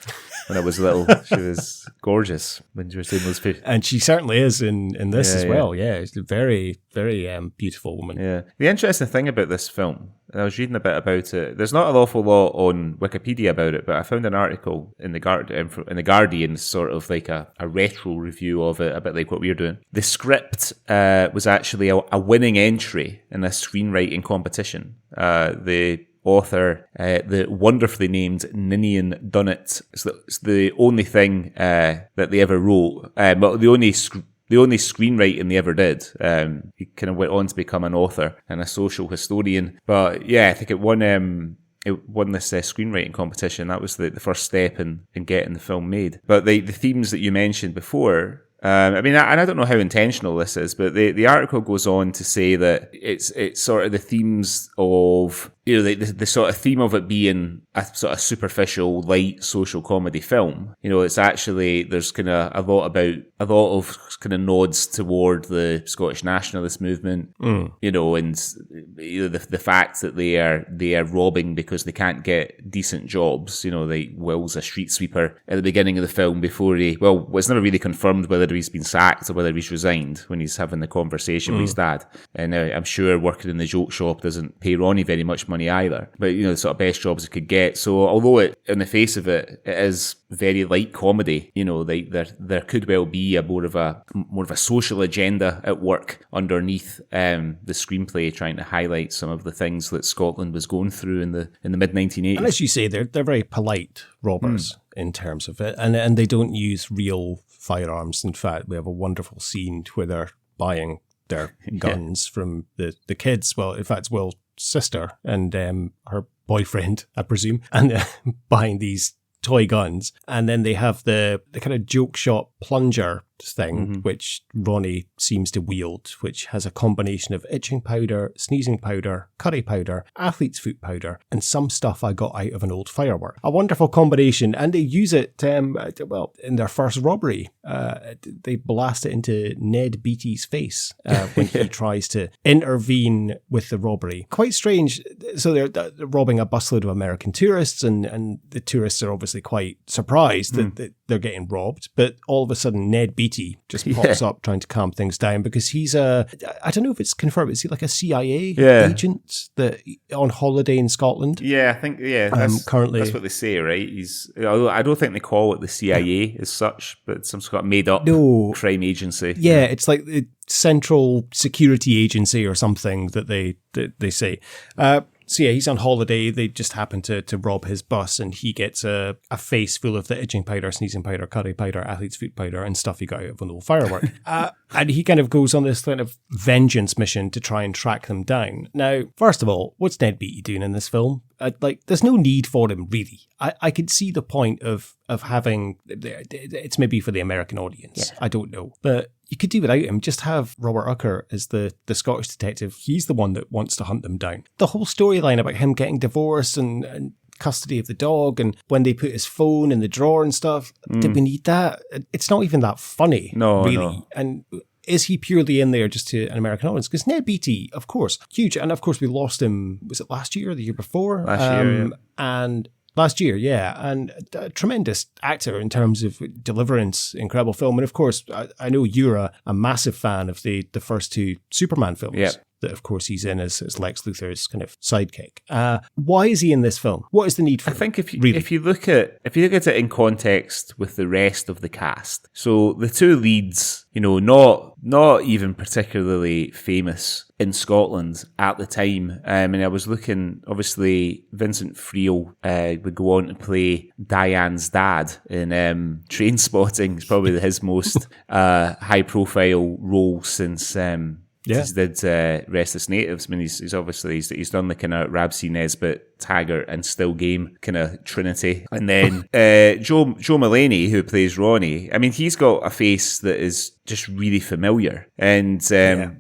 When I was little, she was gorgeous when she was doing those fish. And she certainly is in this as well. Yeah, she's a very, very beautiful woman. Yeah. The interesting thing about this film, I was reading a bit about it. There's not an awful lot on Wikipedia about it, but I found an article in the Guardian, sort of like a retro review of it, a bit like what we're doing. The script was actually a winning entry in a screenwriting competition. The author, the wonderfully named Ninian Dunnett, it's the only thing that they ever wrote, but the only screenwriting they ever did. He kind of went on to become an author and a social historian. But yeah, I think it won this screenwriting competition. That was the first step in getting the film made. But the themes that you mentioned before, I mean, and I don't know how intentional this is, but the article goes on to say that it's sort of the themes of, you know, the sort of theme of it being a sort of superficial, light social comedy film. You know, it's actually, there's kind of a lot of kind of nods toward the Scottish nationalist movement, you know, and you know, the fact that they are robbing because they can't get decent jobs. You know, Will's a street sweeper at the beginning of the film before it's never really confirmed whether he's been sacked or whether he's resigned when he's having the conversation with his dad. And I'm sure working in the joke shop doesn't pay Ronnie very much money either. But, you know, the sort of best jobs he could get. So although in the face of it is very light comedy, you know, there could well be more of a social agenda at work underneath the screenplay, trying to highlight some of the things that Scotland was going through in the mid 1980s. And as you say, they're very polite robbers in terms of it, and they don't use real firearms. In fact, we have a wonderful scene where they're buying their guns from the kids. Well, in fact, it's Will's sister and her boyfriend, I presume, and buying these toy guns. And then they have the kind of joke shop plunger thing, which Ronnie seems to wield, which has a combination of itching powder, sneezing powder, curry powder, athlete's foot powder, and some stuff I got out of an old firework. A wonderful combination, and they use it, in their first robbery. They blast it into Ned Beatty's face when he tries to intervene with the robbery. Quite strange. So they're robbing a busload of American tourists, and the tourists are obviously quite surprised that they're getting robbed, but all of a sudden Ned Beatty just pops up trying to calm things down because he's I don't know if it's confirmed, is he like a CIA agent that on holiday in Scotland? Yeah, I think, currently that's what they say, right? Although I don't think they call it the CIA as such, but some sort of made up crime agency. Yeah, it's like the Central Security Agency or something that they say. So yeah, he's on holiday. They just happen to rob his bus, and he gets a face full of the itching powder, sneezing powder, curry powder, athlete's foot powder, and stuff he got out of an old firework. And he kind of goes on this kind of vengeance mission to try and track them down. Now, first of all, what's Ned Beatty doing in this film? There's no need for him, really. I could see the point of having, it's maybe for the American audience. Yeah. I don't know. But you could do without him. Just have Robert Ucker as the Scottish detective. He's the one that wants to hunt them down. The whole storyline about him getting divorced and custody of the dog, and when they put his phone in the drawer and stuff, did we need that? It's not even that funny, really. No. And is he purely in there just to an American audience? Because Ned Beatty, of course, huge. And of course, we lost him, was it last year or the year before? Last year, yeah. And a tremendous actor in terms of deliverance, incredible film. And of course, I know you're a massive fan of the first two Superman films. Yeah. That, of course, he's in as Lex Luthor's kind of sidekick. Why is he in this film? What is the need for him? I think if you look at it in context with the rest of the cast, so the two leads, you know, not even particularly famous in Scotland at the time. And I was looking, obviously, Vincent Friel would go on to play Diane's dad in Trainspotting. It's probably his most high-profile role since. He did Restless Natives. I mean, he's obviously he's done the kind of Rabsy Nesbitt, Taggart, and Still Game kind of trinity. And then Joe Mulaney, who plays Ronnie. I mean, he's got a face that is just really familiar. And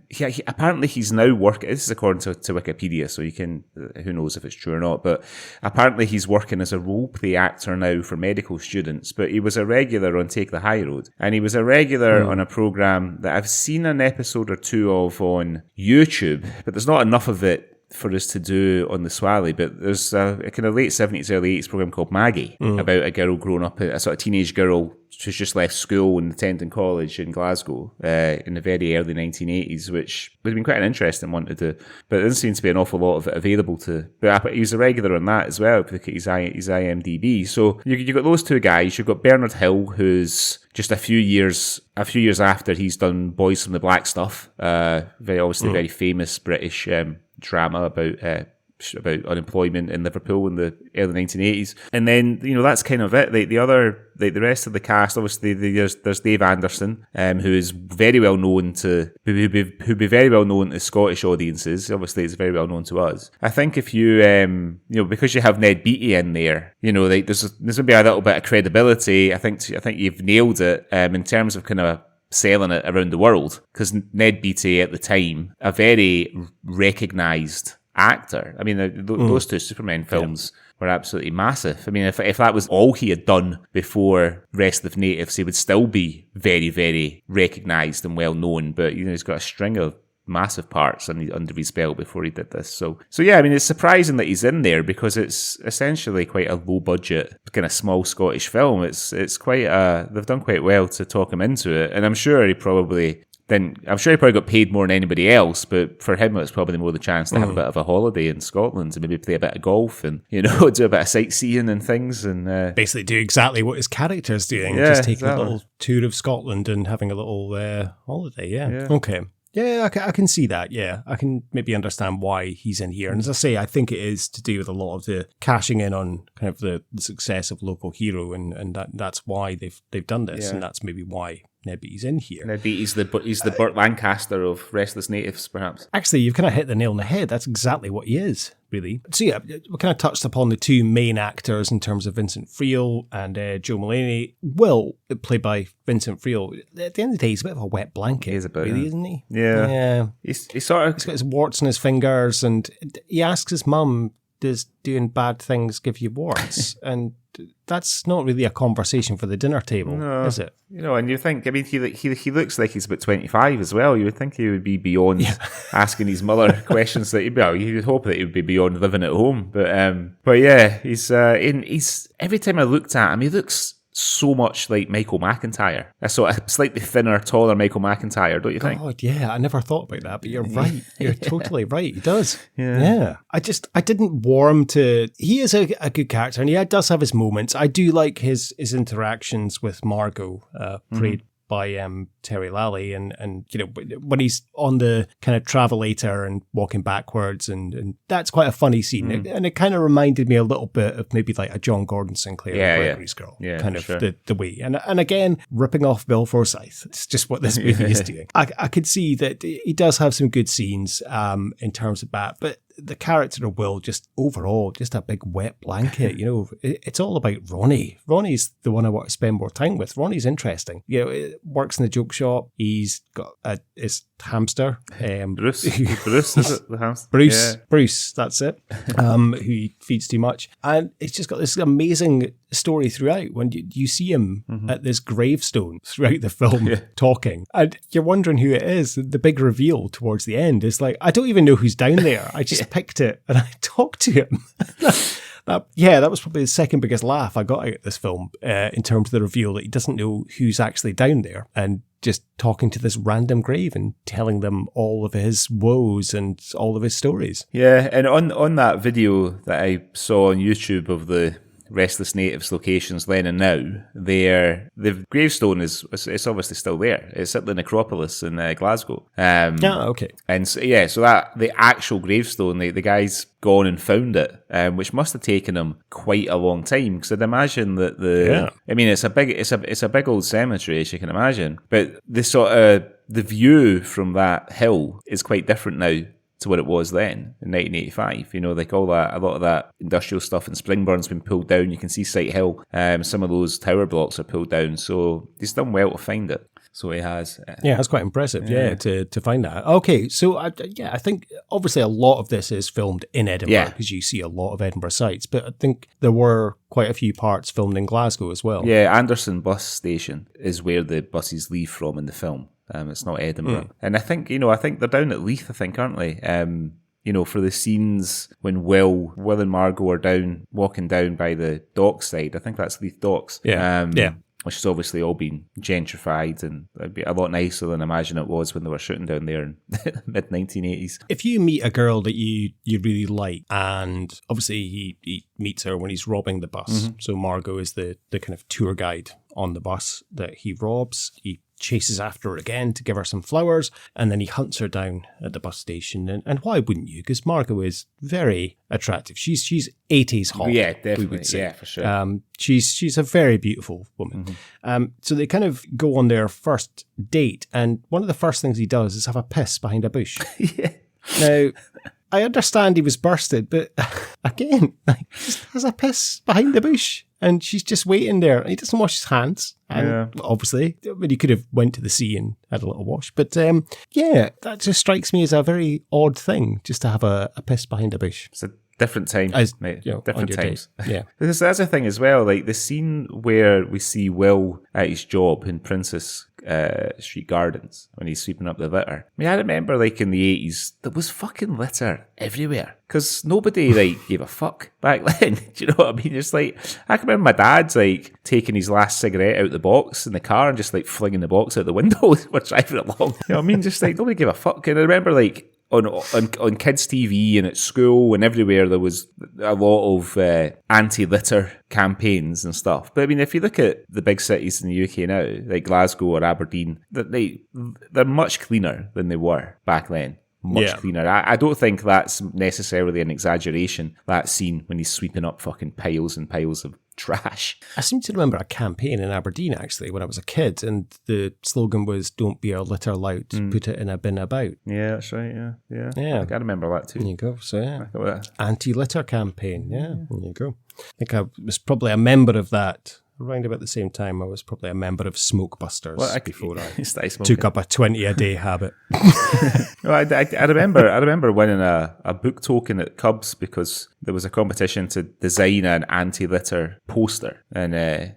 he apparently he's now working. This is according to Wikipedia, so you can who knows if it's true or not. But apparently he's working as a role play actor now for medical students. But he was a regular on Take the High Road, and he was a regular on a program that I've seen an episode or two of on YouTube, but there's not enough of it for us to do on the Swally. But there's a kind of late 70s, early 80s program called Maggie about a girl growing up, a sort of teenage girl who's just left school and attending college in Glasgow in the very early 1980s, which would have been quite an interesting one to do. But there doesn't seem to be an awful lot of it available to. But he was a regular on that as well, if you look at his IMDb. So you've got those two guys. You've got Bernard Hill, who's just a few years after he's done Boys from the Black Stuff, very famous British drama about unemployment in Liverpool in the early 1980s. And then, you know, that's kind of it. The rest of the cast, obviously, there's Dave Anderson, who is very well known who'd be very well known to Scottish audiences. Obviously, it's very well known to us. I think if you, because you have Ned Beatty in there, you know, there's going to be a little bit of credibility. I think you've nailed it in terms of kind of selling it around the world, because Ned Beatty at the time, a very recognised actor. I mean, those two Superman films were absolutely massive. I mean, if that was all he had done before Rest of Natives, he would still be very, very recognised and well known. But he's got a string of massive parts under his belt before he did this. So yeah, I mean, it's surprising that he's in there, because it's essentially quite a low budget, kind of small Scottish film. It's quite they've done quite well to talk him into it, and I'm sure he probably got paid more than anybody else, but for him it's probably more the chance to have a bit of a holiday in Scotland and maybe play a bit of golf and, do a bit of sightseeing and things, and basically do exactly what his character's doing, just taking a little tour of Scotland and having a little holiday. Yeah. Okay. Yeah, I can see that. Yeah, I can maybe understand why he's in here. And as I say, I think it is to do with a lot of the cashing in on kind of the success of Local Hero, and that's why they've done this, and that's maybe why Ned Beatty's in here. Ned Beatty's the Burt Lancaster of Restless Natives, perhaps. Actually, you've kind of hit the nail on the head. That's exactly what he is, really. So yeah, we kind of touched upon the two main actors in terms of Vincent Friel and Joe Mulaney. Will, played by Vincent Friel, at the end of the day, he's a bit of a wet blanket, isn't he? Yeah. He's got his warts on his fingers, and he asks his mum, does doing bad things give you warts? And that's not really a conversation for the dinner table, is it? And you think, I mean, he looks like he's about 25 as well. You would think he would be beyond asking his mother questions you would hope that he would be beyond living at home. But yeah, he's every time I looked at him, he looks so much like Michael McIntyre. A sort of slightly thinner, taller Michael McIntyre, don't you think? God, yeah, I never thought about that, but you're right. You're totally right. He does. Yeah. I didn't warm to... He is a good character, and he does have his moments. I do like his interactions with Margot, played by Terry Lally, and when he's on the kind of travelator and walking backwards, and that's quite a funny scene, and it kind of reminded me a little bit of maybe like a John Gordon Sinclair Gregory's Girl, kind of the way, and again ripping off Bill Forsyth. It's just what this movie is doing. I could see that he does have some good scenes in terms of that, but the character of Will, just overall, just a big wet blanket. It's all about Ronnie. Ronnie's the one I want to spend more time with. Ronnie's interesting. Works in the joke shop. He's got his hamster. Bruce. Bruce, is it? The hamster? Bruce, that's it. Who he feeds too much. And it's just got this amazing story throughout when you see him at this gravestone throughout the film talking, and you're wondering who it is. The big reveal towards the end is like, I don't even know who's down there. I just picked it and I talked to him. That was probably the second biggest laugh I got out of this film in terms of the reveal that he doesn't know who's actually down there, and just talking to this random grave and telling them all of his woes and all of his stories. Yeah, and on that video that I saw on YouTube of the Restless Natives locations then and now, the gravestone is obviously still there. It's at the necropolis in Glasgow. Okay. And so that the actual gravestone, the guy's gone and found it, which must have taken him quite a long time, because I'd imagine that I mean, it's a big old cemetery, as you can imagine, but the view from that hill is quite different now to what it was then in 1985. Like a lot of that industrial stuff in Springburn's been pulled down. You can see Sight Hill. Some of those tower blocks are pulled down. So he's done well to find it. So he has. That's quite impressive. To find that. Okay, so I think obviously a lot of this is filmed in Edinburgh, because you see a lot of Edinburgh sites, but I think there were quite a few parts filmed in Glasgow as well. Yeah, Anderson bus station is where the buses leave from in the film. It's not Edinburgh. And I think they're down at Leith, aren't they? For the scenes when Will and Margot are walking down by the dockside. I think that's Leith Docks. Which has obviously all been gentrified, and it'd be a lot nicer than I imagine it was when they were shooting down there in the mid-1980s. If you meet a girl that you really like, and obviously he meets her when he's robbing the bus, so Margot is the kind of tour guide on the bus that he robs. He chases after her again to give her some flowers, and then he hunts her down at the bus station. And why wouldn't you? Because Margot is very attractive. She's 80s hot. Yeah, definitely. We would say. Yeah, for sure. She's a very beautiful woman. So they kind of go on their first date, and one of the first things he does is have a piss behind a bush. Now, I understand he was bursted, but again, just has a piss behind the bush. and she's just waiting there. He doesn't wash his hands. And obviously, I mean, he could have went to the sea and had a little wash. But that just strikes me as a very odd thing, just to have a piss behind a bush. It's a different time, mate. Different times. Yeah. Because that's the thing as well, like the scene where we see Will at his job in Princess Street Gardens when he's sweeping up the litter. I mean, I remember like in the 80s, there was fucking litter everywhere because nobody like gave a fuck back then. Do you know what I mean? Just like, I can remember my dad's like taking his last cigarette out the box in the car and just like flinging the box out the window as we're driving along. You know what I mean? Just like nobody gave a fuck. And I remember like on kids' TV and at school and everywhere there was a lot of anti-litter campaigns and stuff. But I mean, if you look at the big cities in the UK now, like Glasgow or Aberdeen, they're much cleaner than they were back then. Much cleaner. I don't think that's necessarily an exaggeration, that scene when he's sweeping up fucking piles and piles of trash. I seem to remember a campaign in Aberdeen, actually, when I was a kid, and the slogan was, "Don't be a litter lout, put it in a bin about." Yeah, that's right, yeah. I remember that too. There you go. So, anti-litter campaign, there you go. I think I was probably a member of that. Around about the same time, I was probably a member of Smokebusters before I took up a 20-a-day habit. Well, I remember winning a book token at Cubs because there was a competition to design an anti-litter poster, and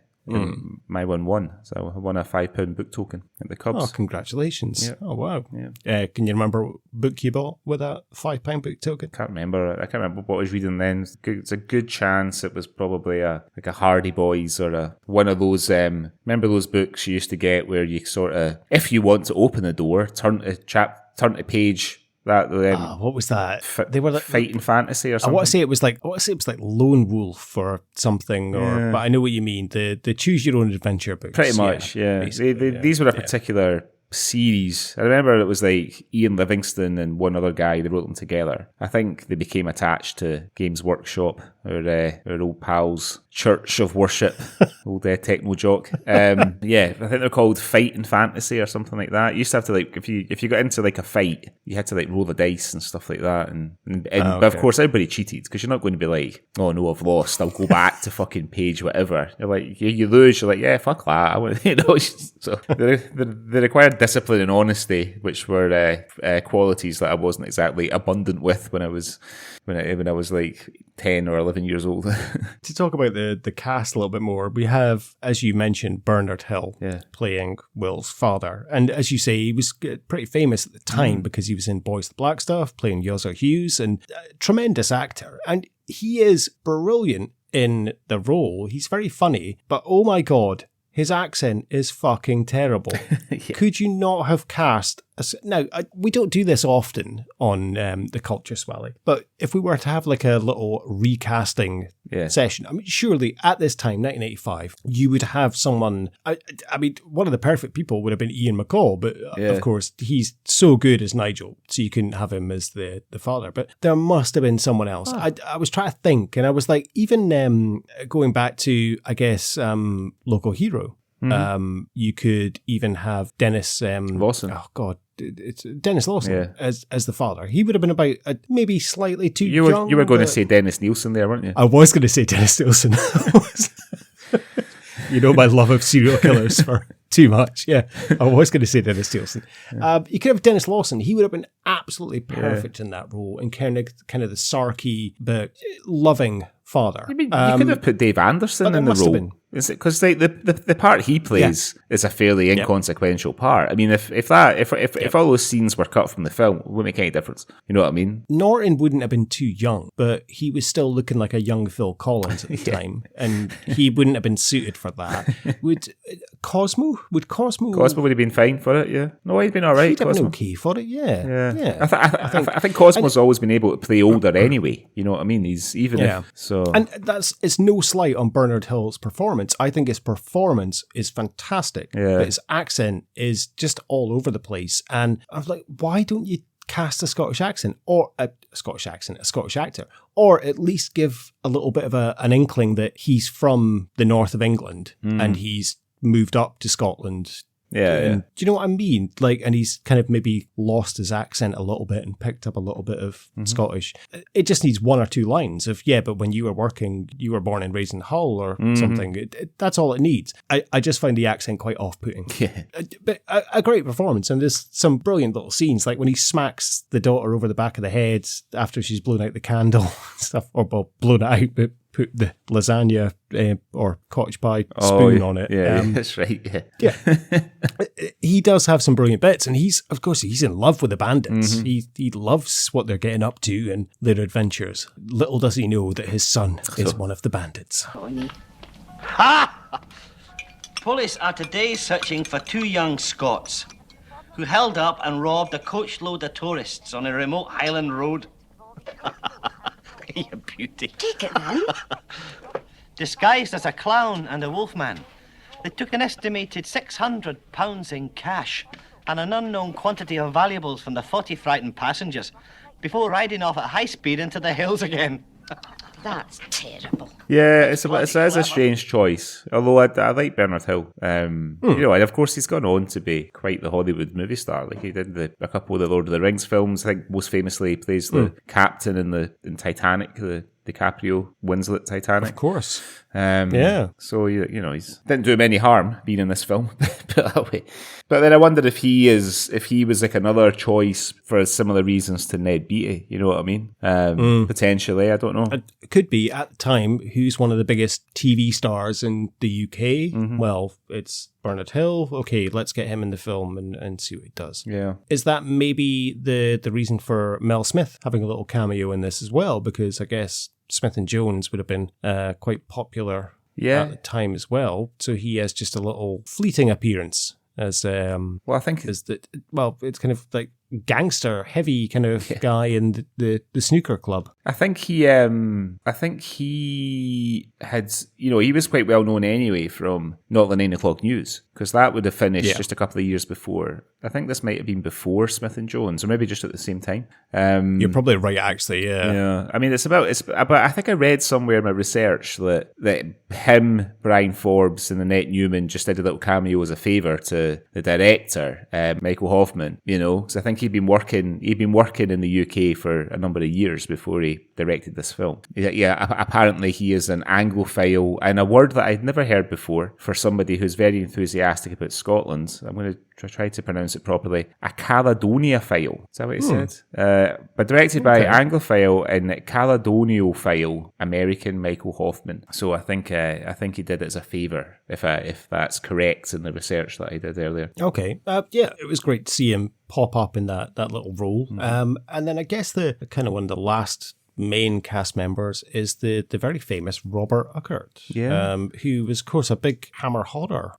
my one won. So I won a £5 book token at the Cubs. Oh, congratulations. Yeah. Oh, wow. Yeah. Can you remember what book you bought with a £5 book token? I can't remember what I was reading then. It's a good chance it was probably a Hardy Boys or one of those, remember those books you used to get where you sort of, if you want to open the door, turn to page. What was that? They were like Fighting Fantasy or something. I want to say it was like Lone Wolf or something, but I know what you mean. The choose your own adventure books. Pretty much, yeah. These were a particular series. I remember it was like Ian Livingston and one other guy, they wrote them together. I think they became attached to Games Workshop, our old pals, Church of Worship, old techno jock. I think they're called Fight and Fantasy or something like that. You used to have to like, if you got into like a fight, you had to like roll the dice and stuff like that. But of course everybody cheated because you're not going to be like, oh no, I've lost, I'll go back to fucking page whatever. You're like, you lose, you're like, yeah, fuck that. I want, so they required discipline and honesty, which were qualities that I wasn't exactly abundant with when I was like 10 or 11 years old. To talk about the cast a little bit more, we have, as you mentioned, Bernard Hill playing Will's father. And as you say, he was pretty famous at the time because he was in Boys the Black Stuff, playing Yuzzer Hughes, and a tremendous actor. And he is brilliant in the role. He's very funny, but oh my God, his accent is fucking terrible. Could you not have cast... Now, we don't do this often on the Culture Swally, but if we were to have like a little recasting session, I mean, surely at this time, 1985, you would have someone... I mean, one of the perfect people would have been Ian McCall, but of course, he's so good as Nigel, so you couldn't have him as the father. But there must have been someone else. I was trying to think, and I was like, even going back to, I guess, Local Hero, you could even have Dennis Lawson. Oh God, it's Dennis Lawson as the father. He would have been about maybe slightly too young. You were going to say Dennis Nielsen there, weren't you? I was going to say Dennis Nielsen. You know my love of serial killers for too much. Yeah, I was going to say Dennis Nielsen. You could have Dennis Lawson. He would have been absolutely perfect in that role, and kind of the sarky but loving father. I mean, you could have put Dave Anderson in the role. Because the part he plays is a fairly inconsequential part. I mean, if all those scenes were cut from the film, it wouldn't make any difference. You know what I mean? Norton wouldn't have been too young, but he was still looking like a young Phil Collins at the time, and he wouldn't have been suited for that. Would Cosmo would have been fine for it. Yeah, no, he'd been all right. He'd have been okay for it. Yeah. I think Cosmo's always been able to play older anyway. You know what I mean? He's and it's no slight on Bernard Hill's performance. I think his performance is fantastic, but his accent is just all over the place. And I was like, why don't you cast a Scottish accent or a Scottish actor, or at least give a little bit of an inkling that he's from the north of England and he's moved up to Scotland Do you know what I mean? Like, and he's kind of maybe lost his accent a little bit and picked up a little bit of Scottish. It just needs one or two lines of, but when you were working, you were born and raised in Hull or something. That's all it needs. I just find the accent quite off-putting. Yeah. But a great performance, and there's some brilliant little scenes, like when he smacks the daughter over the back of the head after she's blown out the candle stuff, or blown it out, but put the lasagna or cottage pie spoon on it. Yeah, that's right. Yeah. He does have some brilliant bits, and he's in love with the bandits. He loves what they're getting up to and their adventures. Little does he know that his son is one of the bandits. Ha! Police are today searching for two young Scots who held up and robbed a coachload of tourists on a remote Highland road. You beauty. Take it then. Disguised as a clown and a wolfman, they took an estimated £600 in cash and an unknown quantity of valuables from the 40 frightened passengers before riding off at high speed into the hills again. That's terrible. Yeah, it's a strange choice. Although I like Bernard Hill. You know, and of course he's gone on to be quite the Hollywood movie star. Like he did a couple of the Lord of the Rings films. I think most famously he plays the captain in Titanic, the DiCaprio Winslet Titanic. Of course. So you know, he's didn't do him any harm being in this film, put it that way. But then I wonder if he was like another choice for similar reasons to Ned Beatty. You know what I mean? Potentially, I don't know. It could be at the time. Who's one of the biggest TV stars in the UK? Well, it's Bernard Hill. Okay, let's get him in the film and see what he does. Yeah. Is that maybe the reason for Mel Smith having a little cameo in this as well? Because I guess Smith and Jones would have been quite popular at the time as well. So he has just a little fleeting appearance as I think it's kind of like gangster heavy kind of guy in the snooker club. I think he had, you know, he was quite well known anyway from Not the 9 O'Clock News, because that would have finished just a couple of years before. I think this might have been before Smith and Jones, or maybe just at the same time. You're probably right, actually. Yeah. I mean, but I think I read somewhere in my research that him, Brian Forbes, and Annette Newman just did a little cameo as a favour to the director, Michael Hoffman. You know, so I think he'd been working in the UK for a number of years before he directed this film. Yeah, apparently he is an Anglophile, and a word that I'd never heard before for somebody who's very enthusiastic about Scotland. I'm going to try to pronounce it properly. A Caledoniophile. Is that what he said? But directed by Anglophile and Caledoniophile American Michael Hoffman. So I think he did it as a favour, if that's correct in the research that I did earlier. Okay. It was great to see him pop up in that little role. And then I guess the kind of one of the last main cast members is the very famous Robert Urquhart, who was, of course, a big Hammer horror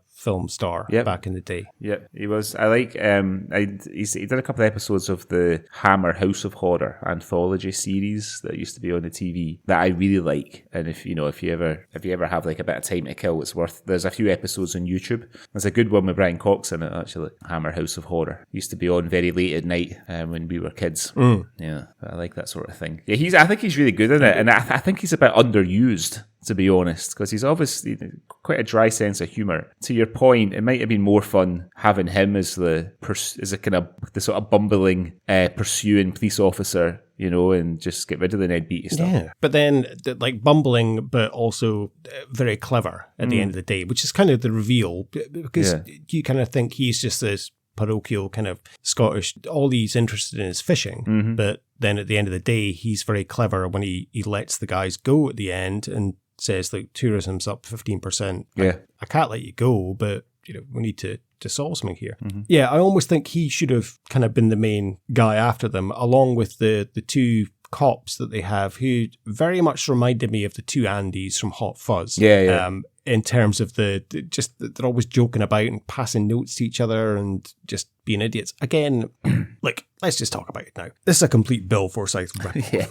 film star back in the day. Yeah, he was. I like. He did a couple of episodes of the Hammer House of Horror anthology series that used to be on the TV that I really like. And if you ever have like a bit of time to kill, it's worth. There's a few episodes on YouTube. There's a good one with Brian Cox in it, actually. Hammer House of Horror used to be on very late at night when we were kids. Yeah, I like that sort of thing. Yeah, I think he's really good in it, and I think he's a bit underused, to be honest, because he's obviously quite a dry sense of humour. To your point, it might have been more fun having him as the sort of bumbling, pursuing police officer, you know, and just get rid of the Ned Beatty stuff. Yeah, but then like bumbling, but also very clever at the end of the day, which is kind of the reveal, because you kind of think he's just this parochial kind of Scottish, all he's interested in is fishing, but then at the end of the day, he's very clever when he lets the guys go at the end and says, like, tourism's up 15%. I can't let you go, but, you know, we need to solve something here. Yeah, I almost think he should have kind of been the main guy after them, along with the two cops that they have, who very much reminded me of the two Andys from Hot Fuzz. In terms of they're always joking about and passing notes to each other and just being idiots. Again, like, let's just talk about it now. This is a complete Bill Forsyth record,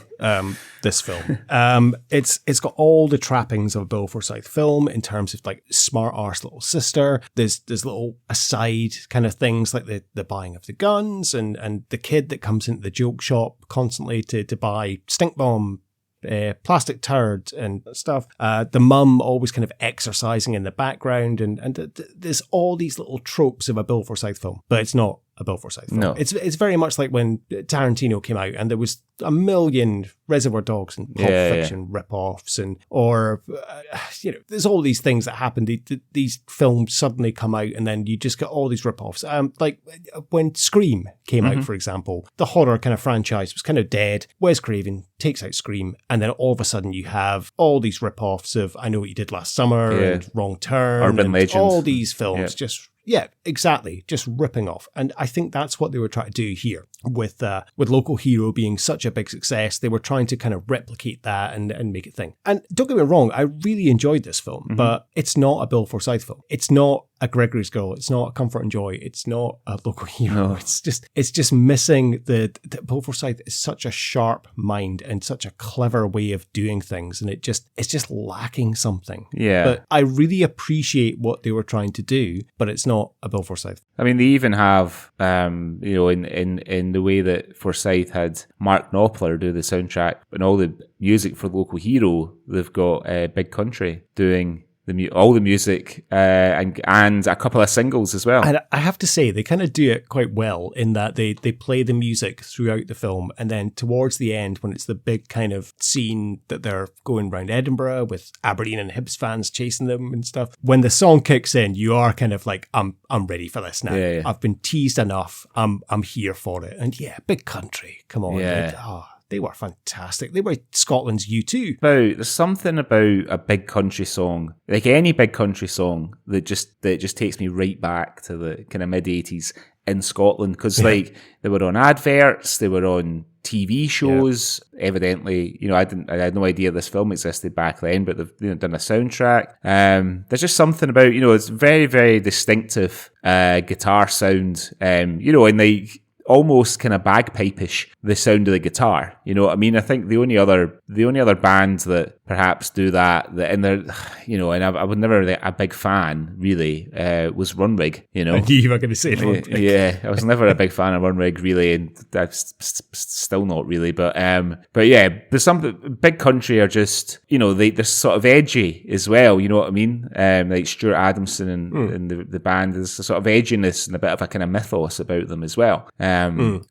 this film. It's got all the trappings of a Bill Forsyth film in terms of, like, smart arse little sister. There's little aside kind of things like the buying of the guns and the kid that comes into the joke shop constantly to buy stink bomb plastic turd and stuff. The mum always kind of exercising in the background, and there's all these little tropes of a Bill Forsyth film, but it's not a Bill Forsyth film. No. It's very much like when Tarantino came out and there was a million Reservoir Dogs and Pulp Fiction rip-offs, there's all these things that happen. These films suddenly come out and then you just get all these rip-offs. Like when Scream came out, for example, the horror kind of franchise was kind of dead. Wes Craven takes out Scream, and then all of a sudden you have all these rip-offs of I Know What You Did Last Summer and Wrong Turn, Urban Legends. all these films just... Yeah, exactly. Just ripping off. And I think that's what they were trying to do here with Local Hero being such a big success. They were trying to kind of replicate that and make it a thing. And don't get me wrong, I really enjoyed this film, but it's not a Bill Forsyth film. It's not a Gregory's Girl. It's not a Comfort and Joy. It's not a Local Hero. No. It's just missing the Bill Forsyth is such a sharp mind and such a clever way of doing things. And it's just lacking something. Yeah. But I really appreciate what they were trying to do, but it's not a Bill Forsyth. I mean, they even have, in the way that Forsyth had Mark Knopfler do the soundtrack and all the music for Local Hero, they've got Big Country doing all the music and a couple of singles as well. And I have to say, they kind of do it quite well in that they play the music throughout the film, and then towards the end, when it's the big kind of scene that they're going around Edinburgh with Aberdeen and Hibs fans chasing them and stuff, when the song kicks in, you are kind of like, I'm ready for this now. Yeah. I've been teased enough. I'm here for it. And yeah, Big Country. Come on. Yeah. They were fantastic. They were Scotland's U2. There's something about a Big Country song, like any Big Country song, that just takes me right back to the kind of mid-80s in Scotland. Because they were on adverts, they were on TV shows. Yeah. Evidently, I had no idea this film existed back then, but they've done a soundtrack. There's just something about, it's very, very distinctive guitar sound, and they almost kind of bagpipe-ish, the sound of the guitar. You know what I mean? I think the only other bands that perhaps do that and they're, and I was never a big fan, really, was Runrig, I knew you were going to say Runrig. Yeah, I was never a big fan of Runrig, really, and I'm still not really, but yeah, there's some Big Country are just, they're sort of edgy as well, you know what I mean? Like Stuart Adamson and the band, there's a sort of edginess and a bit of a kind of mythos about them as well. And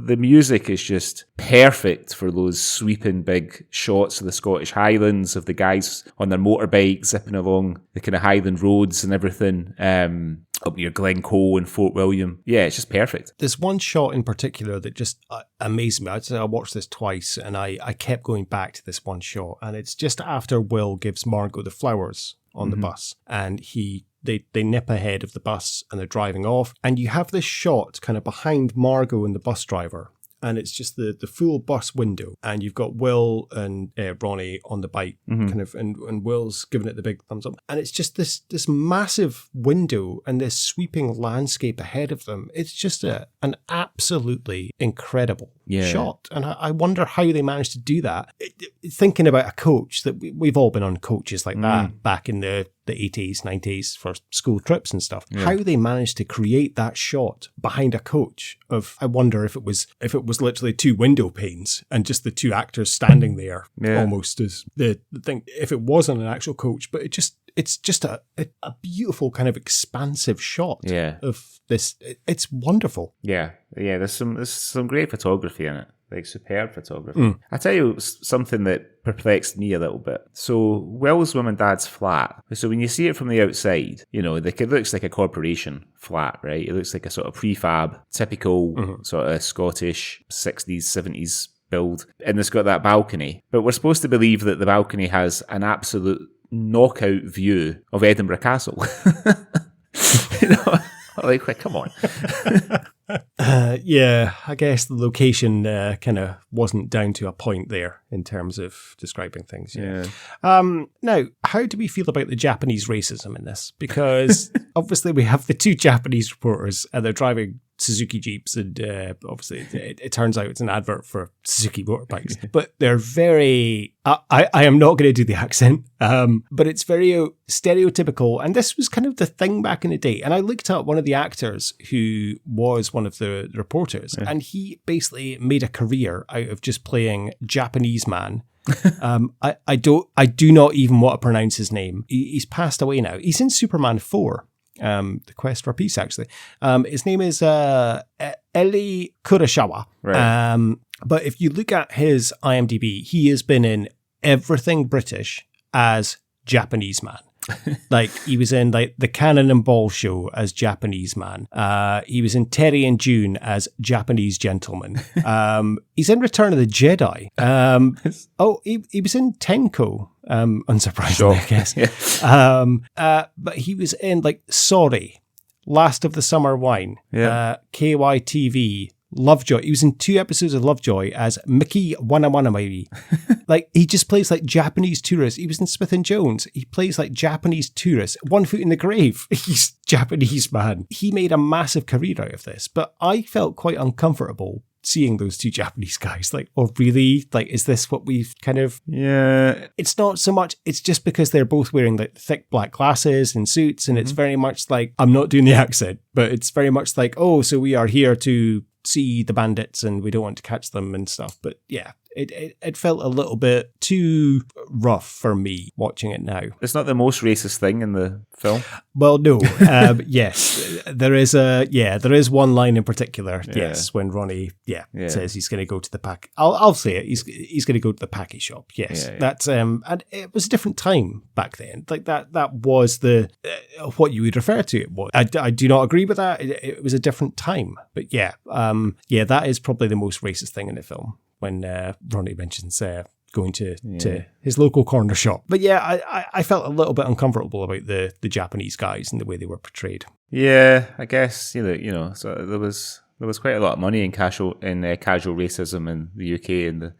the music is just perfect for those sweeping big shots of the Scottish Highlands, of the guys on their motorbikes zipping along the kind of Highland roads and everything, up near Glencoe and Fort William. Yeah, it's just perfect. There's one shot in particular that just amazed me. I watched this twice and I kept going back to this one shot, and it's just after Will gives Margot the flowers on the bus, and they nip ahead of the bus and they're driving off, and you have this shot kind of behind Margot and the bus driver, and it's just the full bus window, and you've got Will and Ronnie on the bike, kind of, and Will's giving it the big thumbs up, and it's just this massive window and this sweeping landscape ahead of them. It's just an absolutely incredible shot, and I wonder how they managed to do that. Thinking about a coach, that we've all been on coaches like that back in the 80s, 90s for school trips and stuff. Yeah. How they managed to create that shot behind a coach of, I wonder if it was literally two window panes and just the two actors standing there almost as the thing, if it wasn't an actual coach, but it's just a beautiful kind of expansive shot of this. It's wonderful. Yeah. There's some great photography in it. Like superb photography. I tell you something that perplexed me a little bit. So Will's mum and dad's flat. So when you see it from the outside, it looks like a corporation flat, right? It looks like a sort of prefab, typical sort of Scottish 60s, 70s build. And it's got that balcony. But we're supposed to believe that the balcony has an absolute knockout view of Edinburgh Castle. Like, come on. I guess the location kind of wasn't down to a point there in terms of describing things. Yeah. Now, how do we feel about the Japanese racism in this? Because obviously we have the two Japanese reporters and they're driving Suzuki Jeeps, and obviously it turns out it's an advert for Suzuki motorbikes. But they're very... I am not going to do the accent, but it's very stereotypical, and this was kind of the thing back in the day. And I looked up one of the actors who was one of the reporters, and he basically made a career out of just playing Japanese man. I do not even want to pronounce his name. He's passed away now. He's in Superman 4, The Quest for Peace, actually. His name is Eli Kurosawa. Right. But if you look at his IMDb, he has been in everything British as Japanese man. Like, he was in like the Cannon and Ball show as Japanese man. He was in Terry and June as Japanese gentleman. He's in Return of the Jedi. He was in Tenko. Unsurprisingly, I guess. Yeah. But he was in like Sorry, Last of the Summer Wine, KYTV, Lovejoy. He was in 2 episodes of Lovejoy as Mickey Wanamabi. Like, he just plays like Japanese tourist. He was in Smith and Jones. He plays like Japanese tourist. 1 foot in the grave. He's Japanese man. He made a massive career out of this, but I felt quite uncomfortable seeing those 2 Japanese guys. Like, oh really? Like, is this what we've kind of... Yeah. It's not so much, it's just because they're both wearing like thick black glasses and suits, and it's very much like, I'm not doing the accent, but it's very much like, oh, so we are here to see the bandits and we don't want to catch them and stuff. But yeah, it felt a little bit too rough for me watching it now. It's not the most racist thing in the film. Well, no. Yes, there is one line in particular. Yeah. Yes, when Ronnie, says he's going to go to the pack. I'll say it. He's going to go to the packy shop. Yes, that's and it was a different time back then. Like that was the what you would refer to it was. I do not agree with that. It was a different time. But that is probably the most racist thing in the film when Ronnie mentions going to his local corner shop. But yeah, I felt a little bit uncomfortable about the Japanese guys and the way they were portrayed. Yeah, I guess so there was quite a lot of money in casual racism in the UK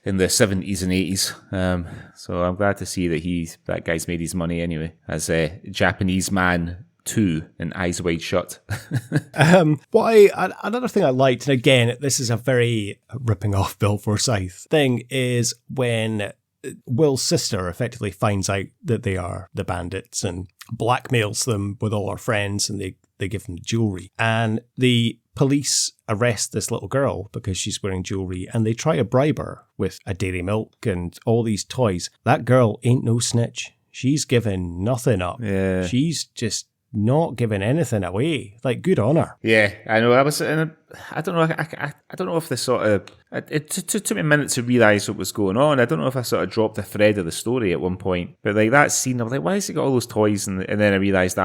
in the 70s and 80s. So I'm glad to see that that guy's made his money anyway as a Japanese man 2 and Eyes Wide Shut. Another thing I liked, and again, this is a very ripping off Bill Forsyth thing, is when Will's sister effectively finds out that they are the bandits and blackmails them with all her friends, and they give them jewelry. And the police arrest this little girl because she's wearing jewelry, and they try to bribe her with a dairy milk and all these toys. That girl ain't no snitch. She's giving nothing up. Yeah. She's just not giving anything away. Like, good on her. Yeah, I know. I don't know. I don't know if this sort of... It took me a minute to realise what was going on. I don't know if I sort of dropped the thread of the story at one point. But like that scene, I was like, why has he got all those toys? And then I realised,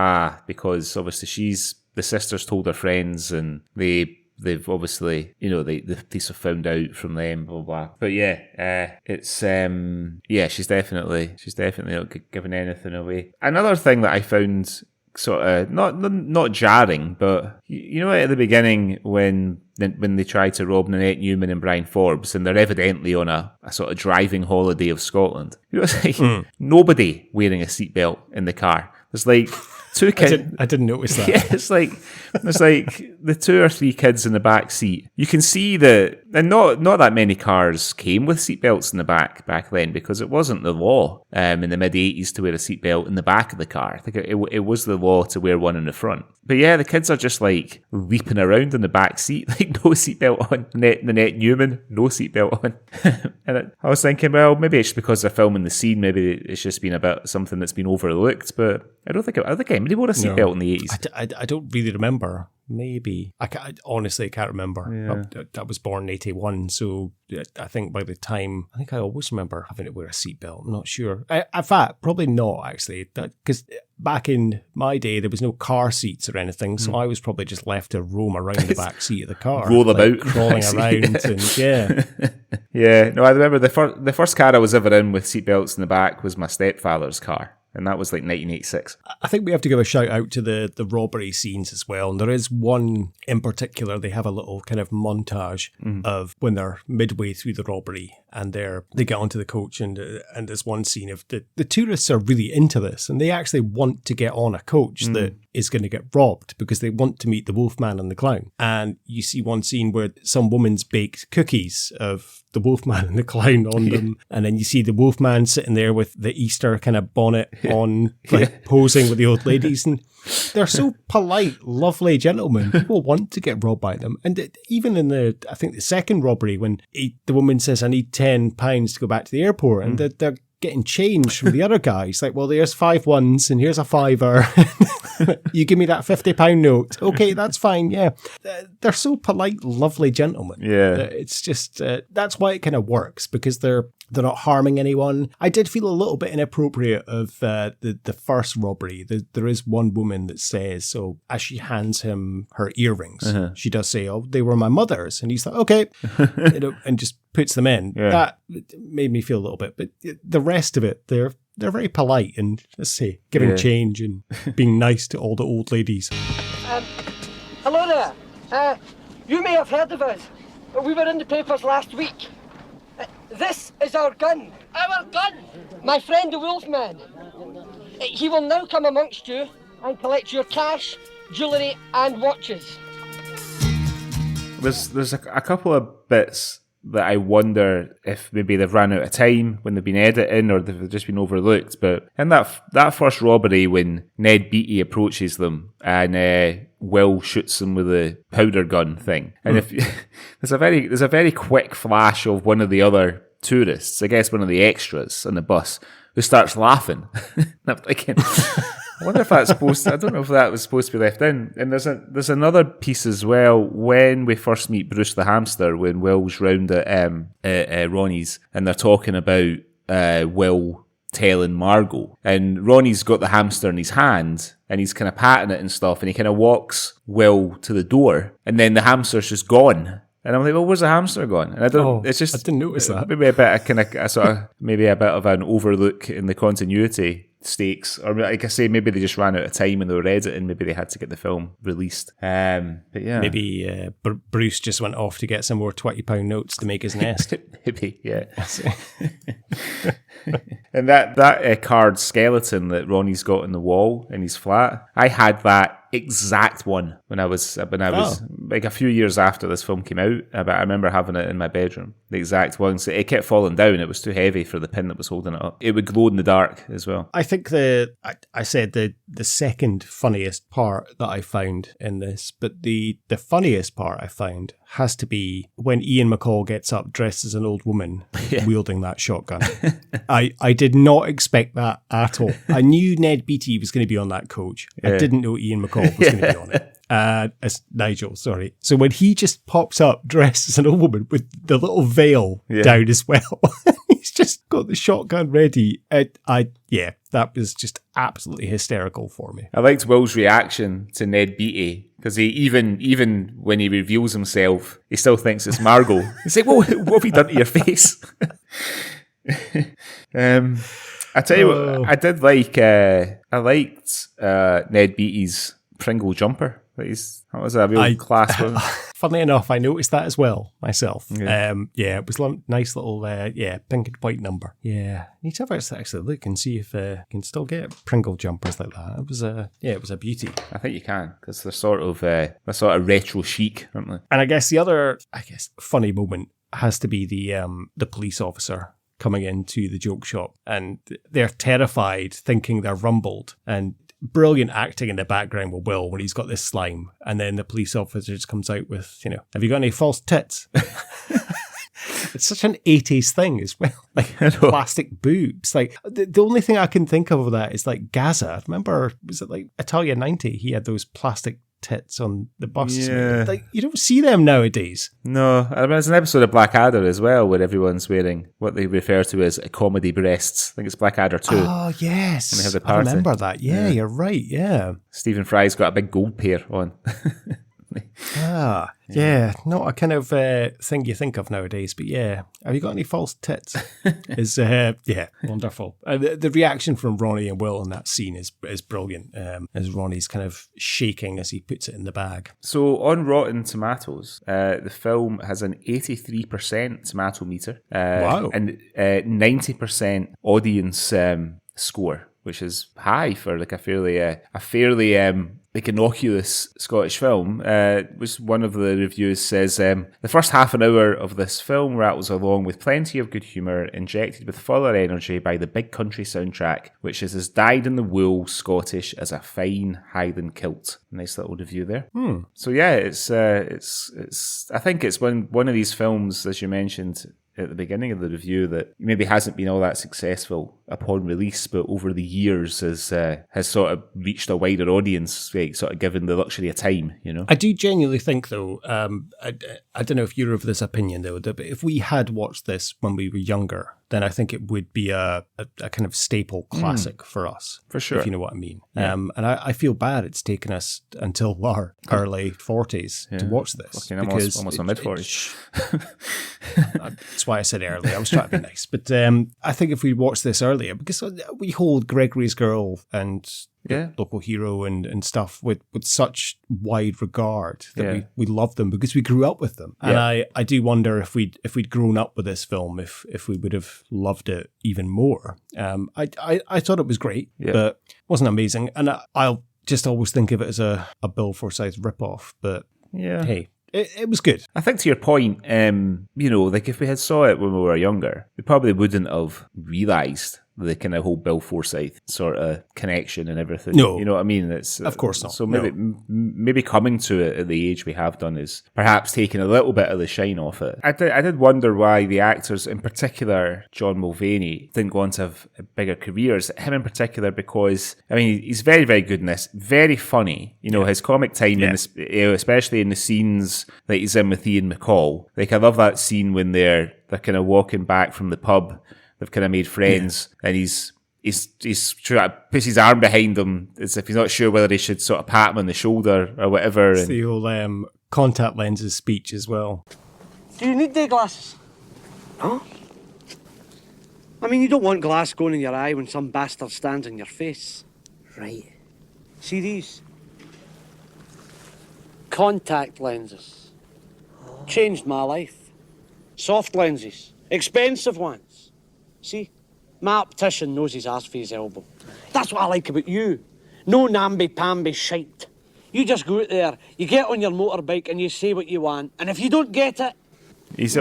because obviously the sisters told her friends, and they've obviously, the police have found out from them, blah, blah. But it's, she's definitely not giving anything away. Another thing that I found sort of not jarring, but at the beginning when they try to rob Nanette Newman and Brian Forbes, and they're evidently on a sort of driving holiday of Scotland. It's like nobody wearing a seatbelt in the car. There's like 2 kids. I didn't notice that. Yeah, it's like there's like the 2 or 3 kids in the back seat. You can see that, and not that many cars came with seatbelts in the back then, because it wasn't the law in the mid 80s to wear a seatbelt in the back of the car. I think it was the law to wear one in the front. But yeah, the kids are just like leaping around in the back seat, like no seatbelt on. Nanette Newman, no seatbelt on. And I was thinking, well, maybe it's because they're filming the scene. Maybe it's just been about something that's been overlooked. But I think anybody wore a seatbelt in the 80s. I don't really remember. Maybe. I honestly can't remember. Yeah. I was born in 81, so I think by the time... I think I always remember having to wear a seatbelt. I'm not sure. In fact, probably not, actually. Because back in my day, there was no car seats or anything, so I was probably just left to roam around the back seat of the car. Roll about. Crawling around, and yeah. Yeah, no, I remember the first car I was ever in with seatbelts in the back was my stepfather's car. And that was like 1986. I think we have to give a shout out to the robbery scenes as well. And there is one in particular, they have a little kind of montage of when they're midway through the robbery. and they get onto the coach, and there's one scene of the tourists are really into this, and they actually want to get on a coach that is going to get robbed because they want to meet the Wolfman and the Clown. And you see one scene where some woman's baked cookies of the Wolfman and the Clown on them, and then you see the Wolfman sitting there with the Easter kind of bonnet on, like posing with the old ladies, and they're so polite, lovely gentlemen. People want to get robbed by them. And even in the second robbery, when the woman says, I need £10 to go back to the airport, and they're getting change from the other guys. Like, well, there's 5 ones and here's a fiver. You give me that £50 note. Okay, that's fine. Yeah. They're so polite, lovely gentlemen. Yeah. It's just, that's why it kind of works, because they're not harming anyone. I did feel a little bit inappropriate of the first robbery. There is one woman that says, so as she hands him her earrings, she does say, oh, they were my mother's. And he's like, okay, and just puts them in. Yeah. That made me feel a little bit. But the rest of it, they're very polite and, let's say, giving change and being nice to all the old ladies. Hello there. You may have heard of us. We were in the papers last week. This is our gun. Our gun? My friend the Wolfman. He will now come amongst you and collect your cash, jewellery and watches. There's a couple of bits that I wonder if maybe they've ran out of time when they've been editing, or they've just been overlooked. But in that first robbery, when Ned Beatty approaches them and Will shoots him with a powder gun thing, and if there's a very quick flash of one of the other tourists, I guess one of the extras on the bus, who starts laughing. I'm thinking, I wonder if that's supposed to, I don't know if that was supposed to be left in. And there's another piece as well, when we first meet Bruce the hamster, when Will's round at Ronnie's, and they're talking about Will telling Margot, and Ronnie's got the hamster in his hand, and he's kind of patting it and stuff, and he kind of walks Will to the door, and then the hamster's just gone. And I'm like, well, where's the hamster gone? And I didn't notice that. Maybe a bit maybe a bit of an overlook in the continuity stakes, or like I say, maybe they just ran out of time and they were editing. Maybe they had to get the film released. But yeah, maybe Bruce just went off to get some more £20 notes to make his nest. Maybe, yeah. And that card skeleton that Ronnie's got on the wall in his flat, I had that exact one when I was like a few years after this film came out. But I remember having it in my bedroom, the exact one. So it kept falling down. It was too heavy for the pin that was holding it up. It would glow in the dark as well. I think I said the second funniest part that I found in this, but the funniest part I found has to be when Ian McCall gets up dressed as an old woman wielding that shotgun. I did not expect that at all. I knew Ned Beatty was going to be on that coach. I didn't know Ian McCall was going to be on it. As Nigel, sorry. So when he just pops up dressed as an old woman with the little veil down as well, he's just got the shotgun ready. That was just absolutely hysterical for me. I liked Will's reaction to Ned Beatty, because he even when he reveals himself, he still thinks it's Margot. He's like, well, what have you done to your face? I tell you what, I did like. I liked Ned Beatty's Pringle jumper. That was a real class one. Funnily enough, I noticed that as well myself. It was a nice little pink and white number. Yeah, need to actually look and see if you can still get Pringle jumpers like that. It was a beauty. I think you can, because they're sort of retro chic, aren't they? And I guess the other funny moment has to be the police officer coming into the joke shop, and they're terrified, thinking they're rumbled, and brilliant acting in the background with Will when he's got this slime, and then the police officer just comes out with, have you got any false tits? It's such an 80s thing as well, like plastic boobs. Like the only thing I can think of that is like Gaza. Remember, was it like Italia 90? He had those plastic tits on the bus. Yeah. Like, you don't see them nowadays. No, I mean, there's an episode of Blackadder as well where everyone's wearing what they refer to as comedy breasts. I think it's Blackadder 2. Oh, yes. And they have the party. I remember that. Yeah, you're right. Yeah. Stephen Fry's got a big gold pair on. Yeah, not a kind of thing you think of nowadays, but yeah. Have you got any false tits? Is wonderful. The reaction from Ronnie and Will in that scene is brilliant. As Ronnie's kind of shaking as he puts it in the bag. So on Rotten Tomatoes, the film has an 83% tomato meter. Wow. And 90% audience score, which is high for like a fairly like innocuous Scottish film. Which one of the reviews says, the first half an hour of this film rattles along with plenty of good humour, injected with fuller energy by the big country soundtrack, which is as dyed-in-the-wool Scottish as a fine Highland kilt. Nice little review there. So yeah, it's I think it's one of these films, as you mentioned at the beginning of the review, that maybe hasn't been all that successful upon release, but over the years has sort of reached a wider audience, like, sort of given the luxury of time, you know. I do genuinely think, though, I don't know if you're of this opinion, though, that if we had watched this when we were younger, then I think it would be a kind of staple classic for us. For sure. If you know what I mean. Yeah. And I feel bad it's taken us until our early 40s to watch this. Fucking almost my mid-40s. That's why I said early. I was trying to be nice. But I think if we watched this earlier, because we hold Gregory's Girl and the local hero and stuff with such wide regard that we love them because we grew up with them. And I do wonder if we'd grown up with this film, if we would have loved it even more. I thought it was great, but wasn't amazing. And I'll just always think of it as a Bill Forsyth ripoff. But hey, it was good. I think to your point, like if we had saw it when we were younger, we probably wouldn't have realised the kind of whole Bill Forsyth sort of connection and everything. No. You know what I mean? It's of course not. So maybe coming to it at the age we have done is perhaps taking a little bit of the shine off it. I did wonder why the actors, in particular John Mulvaney, didn't go on to have bigger careers. Him in particular, because I mean he's very, very good in this, very funny. You know, his comic timing, especially in the scenes that he's in with Ian McCall. Like I love that scene when they're kind of walking back from the pub. They've kind of made friends, and he's trying to puts his arm behind him as if he's not sure whether he should sort of pat him on the shoulder or whatever. It's the old contact lenses speech as well. Do you need day glasses? Huh? I mean, you don't want glass going in your eye when some bastard stands in your face. Right. See these? Contact lenses. Changed my life. Soft lenses. Expensive ones. See? My optician knows his arse for his elbow. That's what I like about you. No namby-pamby shite. You just go out there, you get on your motorbike and you say what you want. And if you don't get it... He's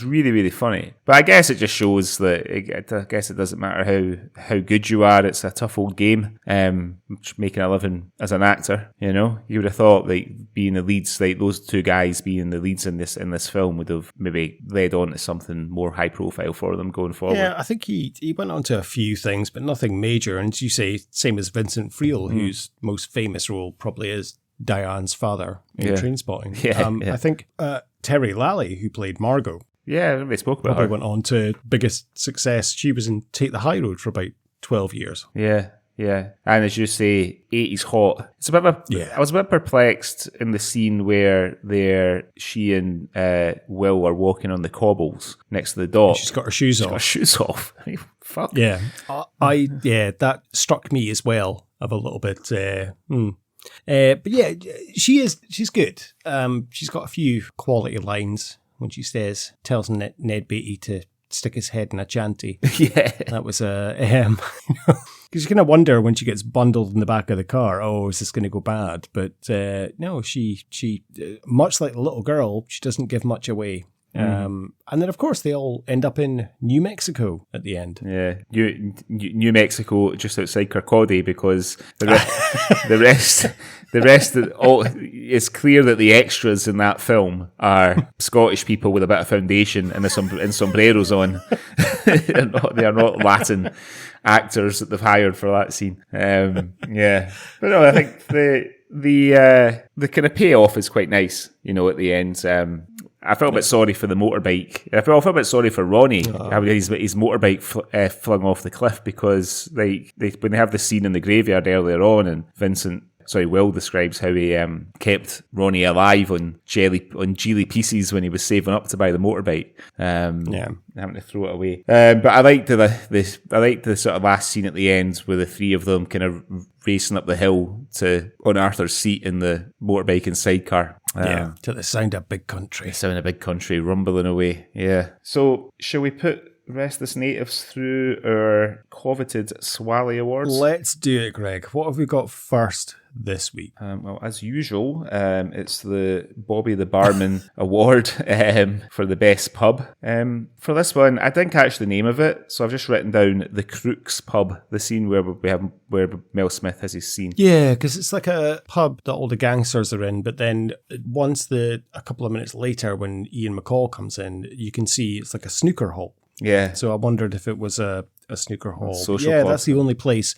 really, really funny. But I guess it just shows that I guess it doesn't matter how good you are. It's a tough old game. Making a living as an actor, you know. You would have thought like being the leads, like those two guys being the leads in this film would have maybe led on to something more high profile for them going forward. Yeah, I think he went on to a few things, but nothing major. And as you say, same as Vincent Friel, whose most famous role probably is Diane's father in Trainspotting. Yeah, I think Terry Lally, who played Margot. Yeah, they spoke about probably her. Went on to biggest success. She was in Take the High Road for about 12 years. Yeah. And as you say, 80s hot. It's a bit of I was a bit perplexed in the scene where she and Will are walking on the cobbles next to the dock. She's got her shoes off. Got her shoes off. I mean, fuck. Yeah. That struck me as well of a little bit. But yeah, she's good. She's got a few quality lines when she tells Ned Beatty to stick his head in a chanty. Yeah. That was because you kind of wonder when she gets bundled in the back of the car, oh, is this going to go bad? But no, she much like the little girl, she doesn't give much away. And then, of course, they all end up in New Mexico at the end. Yeah, New Mexico, just outside Kirkcaldy, because the rest of all, it's clear that the extras in that film are Scottish people with a bit of foundation and sombreros on. They are not Latin actors that they've hired for that scene. Yeah, but no, I think the kind of payoff is quite nice. You know, at the end. I felt a bit sorry for the motorbike. I felt a bit sorry for Ronnie having his motorbike flung off the cliff, because when they have the scene in the graveyard earlier on, and Vincent Will describes how he kept Ronnie alive on jelly pieces when he was saving up to buy the motorbike. Having to throw it away. But I liked the sort of last scene at the end where the three of them kind of racing up the hill on Arthur's seat in the motorbike and sidecar. To the sound of Big Country. The sound of Big Country rumbling away. Yeah. So shall we put Restless Natives through our coveted Swally Awards? Let's do it, Greg. What have we got first this week? Well, as usual, it's the Bobby the Barman Award for the best pub. For this one, I didn't catch the name of it, so I've just written down the Crooks Pub, the scene where Mel Smith has his scene. Yeah, because it's like a pub that all the gangsters are in, but then a couple of minutes later when Ian McCall comes in, you can see it's like a snooker hall. Yeah. So I wondered if it was a snooker hall. Social yeah, club. that's the only place.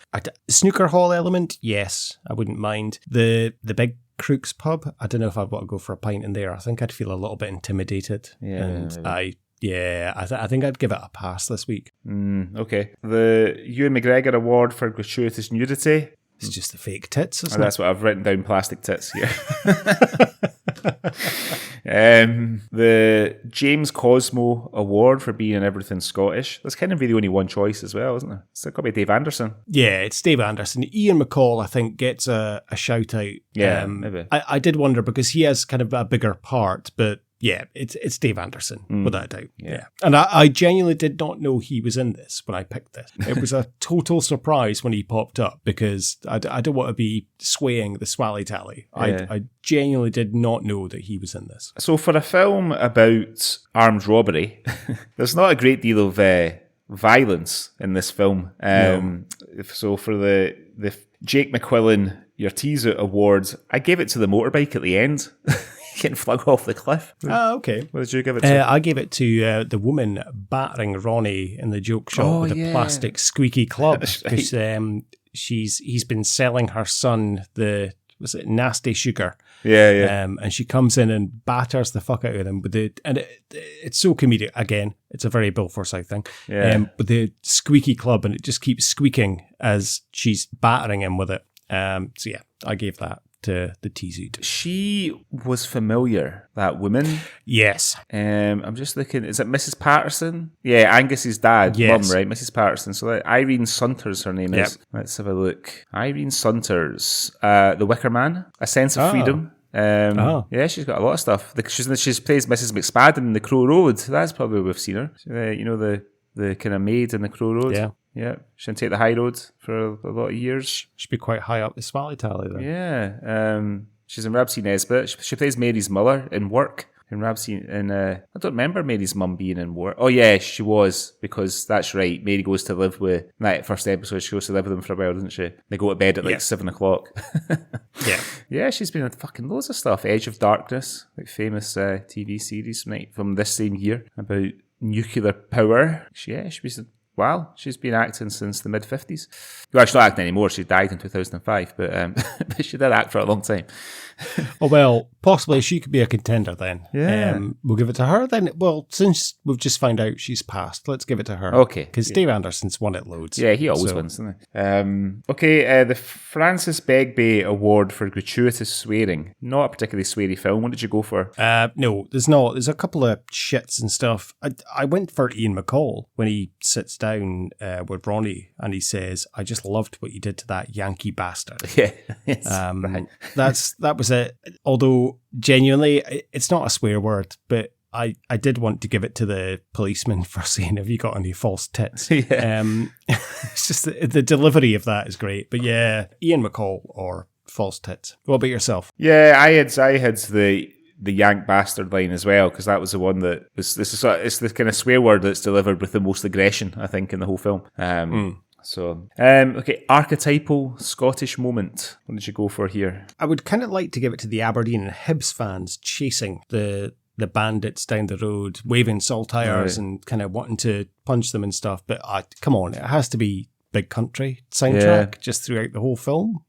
Snooker hall element, yes, I wouldn't mind. The big Crooks pub, I don't know if I'd want to go for a pint in there. I think I'd feel a little bit intimidated. Yeah. And I think I'd give it a pass this week. Okay. The Ewan McGregor Award for gratuitous nudity. It's just the fake tits, isn't That's what I've written down, plastic tits here. The James Cosmo Award for being in everything Scottish. That's kind of really only one choice as well, isn't it? It's got to be Dave Anderson. Yeah, it's Dave Anderson. Ian McCall, I think, gets a shout out. Yeah, maybe. I did wonder because he has kind of a bigger part, but yeah, it's Dave Anderson, without a doubt. Yeah. And I genuinely did not know he was in this when I picked this. It was a total surprise when he popped up because I don't want to be swaying the Swally tally. Yeah. I genuinely did not know that he was in this. So for a film about armed robbery, there's not a great deal of violence in this film. No. So for the Jake McQuillan Your Tease Out Awards, I gave it to the motorbike at the end. Getting flung off the cliff. Okay. What did you give it to? I gave it to the woman battering Ronnie in the joke shop with a plastic squeaky club. Because he's been selling her son the nasty sugar. Yeah. And she comes in and batters the fuck out of him it's so comedic. Again, it's a very Bill Forsyth thing. Yeah. With the squeaky club, and it just keeps squeaking as she's battering him with it. So yeah, I gave that to the TZ. She was familiar, that woman. Yes. I'm just looking. Is it Mrs. Patterson? Yeah, Angus's dad, yes. mum, right? Mrs. Patterson. So Irene Sunters, her name is. Let's have a look. Irene Sunters, The Wicker Man, A Sense of Freedom. Yeah, she's got a lot of stuff. She plays Mrs. McSpadden in The Crow Road. That's probably where we've seen her. The kind of maid in The Crow Road. Yeah, she didn't take the high road for a lot of years. Should be quite high up the Swally tally then. Yeah, she's in Rabsy Nesbitt. She plays Mary's mother in Work. In Rabsy, I don't remember Mary's mum being in Work. Oh yeah, she was, because that's right. Mary goes to live with that first episode. She goes to live with them for a while, doesn't she? They go to bed at 7 o'clock. Yeah, she's been in fucking loads of stuff. Edge of Darkness, like famous TV series from this same year about nuclear power. Wow, she's been acting since the mid-50s. Well, she's not acting anymore. She died in 2005, but but she did act for a long time. Oh, well, possibly she could be a contender then. Yeah. We'll give it to her then. Well, since we've just found out she's passed, let's give it to her. Okay. Because Dave Anderson's won it loads. Yeah, he always wins, doesn't he? Okay, the Francis Begbie Award for gratuitous swearing. Not a particularly sweary film. What did you go for? No, there's not. There's a couple of shits and stuff. I went for Ian McCall when he sits down with Ronnie and he says, "I just loved what you did to that Yankee bastard." Yeah. Right. That was it. Although, genuinely, it's not a swear word, but I did want to give it to the policeman for saying, "Have you got any false tits?" Yeah. It's just the delivery of that is great. But yeah, Ian McCall or false tits. What about yourself? Yeah, I had the Yank bastard line as well, because that was the one that it's the kind of swear word that's delivered with the most aggression, I think, in the whole film. So, okay, archetypal Scottish moment. What did you go for here? I would kind of like to give it to the Aberdeen and Hibs fans chasing the bandits down the road, waving saltires and kind of wanting to punch them and stuff. But come on, it has to be Big Country soundtrack just throughout the whole film.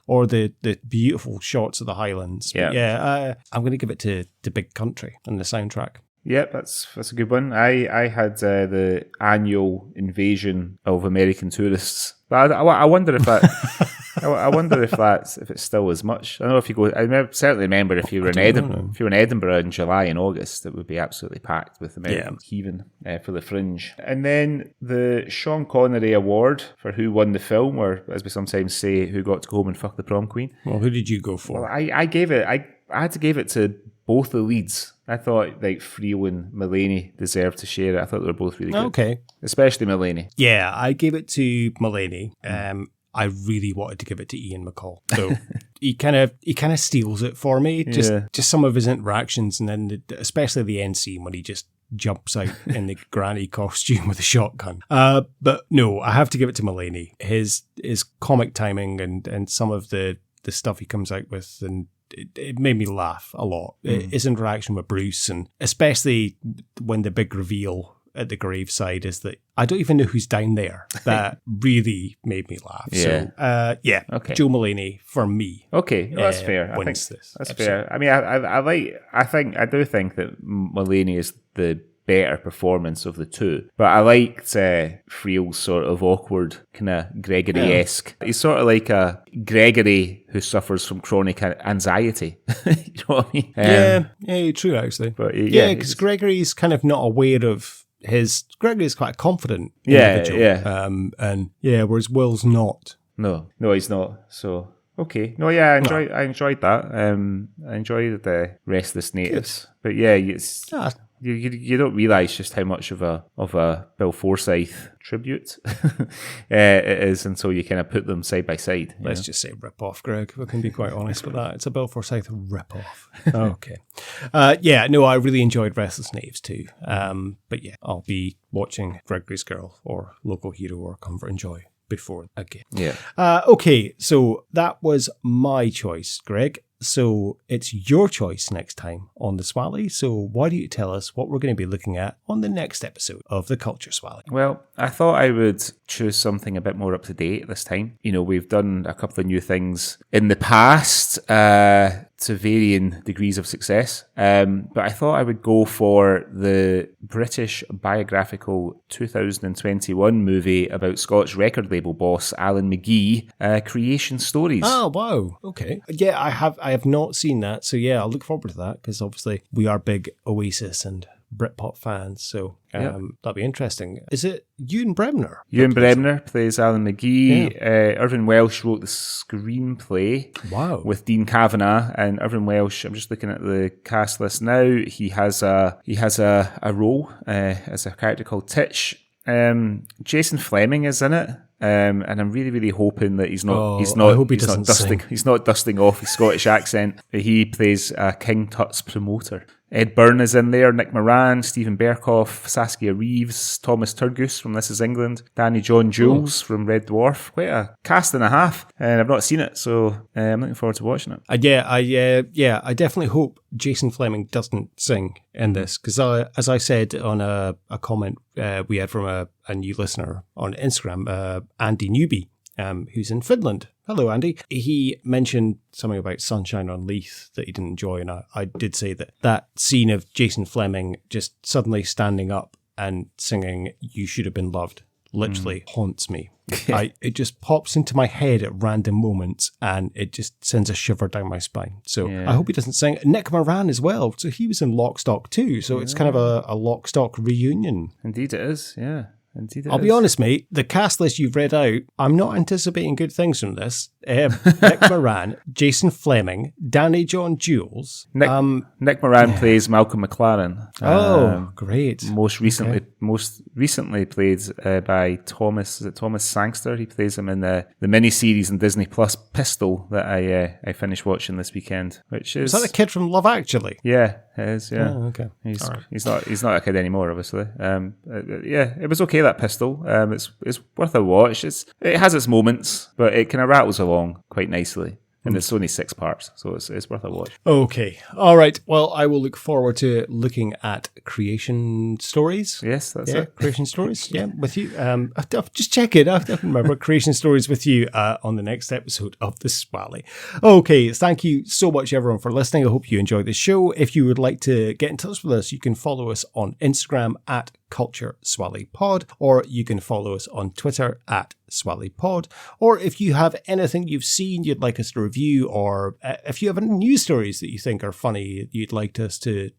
Or the beautiful shots of the Highlands. Yeah, I'm going to give it to Big Country and the soundtrack. Yep, that's a good one. I had the annual invasion of American tourists But I wonder if that. I wonder if it's still as much. I don't know if you go. Certainly remember if you were in Edinburgh in July and August, it would be absolutely packed with Americans heaving for the Fringe. And then the Sean Connery Award for who won the film, or as we sometimes say, who got to go home and fuck the prom queen. Well, who did you go for? Well, I gave it. I had to give it to both the leads. I thought like Friel and Mulaney deserved to share it. I thought they were both really good. Okay, especially Mulaney. Yeah, I gave it to Mulaney. I really wanted to give it to Ian McCall. So he kind of steals it for me. Just some of his interactions, and then especially the end scene when he just jumps out in the granny costume with a shotgun. But no, I have to give it to Mulaney. His comic timing and some of the stuff he comes out with, and it made me laugh a lot. His interaction with Bruce, and especially when the big reveal at the graveside is that I don't even know who's down there. That really made me laugh. Yeah. So, okay. Joe Mulaney for me. Okay, well, that's fair. Wins this. That's episode. fair. I mean, I do think that Mulaney is the better performance of the two, but I liked Friel's sort of awkward, kind of Gregory-esque. He's sort of like a Gregory who suffers from chronic anxiety. You know what I mean? Yeah, true actually. But because Gregory's kind of not aware of Gregory's quite a confident individual. Whereas Will's not. No, he's not. So okay, I enjoyed that. I enjoyed the Restless Natives, good. But it's. You don't realise just how much of a Bill Forsyth tribute it is until you kind of put them side by side. Let's just say rip off, Greg. We can be quite honest with that. It's a Bill Forsyth rip off. Okay. I really enjoyed Restless Natives too. But yeah, I'll be watching Gregory's Girl or Local Hero or Comfort and Joy before again. Yeah. Okay, so that was my choice, Greg. So it's your choice next time on the Swally. So why don't you tell us what we're going to be looking at on the next episode of the Culture Swally? Well, I thought I would choose something a bit more up to date this time. You know, we've done a couple of new things in the past to varying degrees of success. But I thought I would go for the British biographical 2021 movie about Scotch record label boss Alan McGee, Creation Stories. Oh, wow. Okay. Yeah, I have not seen that. So yeah, I'll look forward to that because obviously we are big Oasis and Britpop fans. So that'll be interesting. Is it Ewan Bremner? Ewan Bremner plays Alan McGee. Yeah. Irvin Welsh wrote the screenplay. Wow. With Dean Kavanagh, and Irvin Welsh, I'm just looking at the cast list now. He has a role as a character called Titch. Jason Fleming is in it. And I'm really, really hoping that he's not dusting off his Scottish accent. He plays King Tut's promoter. Ed Byrne is in there, Nick Moran, Stephen Berkoff, Saskia Reeves, Thomas Turgoose from This Is England, Danny John Jules from Red Dwarf. Quite a cast and a half, and I've not seen it, so I'm looking forward to watching it. I definitely hope Jason Fleming doesn't sing in this, because as I said on a comment we had from a new listener on Instagram, Andy Newby, who's in Finland. Hello, Andy. He mentioned something about Sunshine on Leith that he didn't enjoy, and I did say that scene of Jason Fleming just suddenly standing up and singing You Should Have Been Loved literally haunts me. It just pops into my head at random moments, and it just sends a shiver down my spine. So I hope he doesn't sing. Nick Moran as well. So he was in Lock, Stock too. So it's kind of a Lock, Stock reunion. Indeed it is, yeah. I'll be honest, mate, the cast list you've read out, I'm not anticipating good things from this. Nick Moran, Jason Fleming, Danny John Jules. Nick Moran plays Malcolm McLaren. Great. Most recently played by Thomas Sangster. He plays him in the mini-series on Disney Plus, Pistol, that I finished watching this weekend. Which is that the kid from Love Actually? Yeah, it is, yeah. Oh, okay. He's not a kid anymore, obviously. It was okay, that Pistol. It's worth a watch. It has its moments, but it kind of rattles along quite nicely. And it's only 6 parts, so it's worth a watch. Okay. All right. Well, I will look forward to looking at Creation Stories. Yes, that's it. Creation Stories, with you. Just check it. I don't remember Creation Stories with you on the next episode of The Swally. Okay. Thank you so much, everyone, for listening. I hope you enjoyed the show. If you would like to get in touch with us, you can follow us on Instagram at Culture Swally Pod, or you can follow us on Twitter at Swally Pod. Or if you have anything you've seen you'd like us to review, or if you have any news stories that you think are funny you'd like us to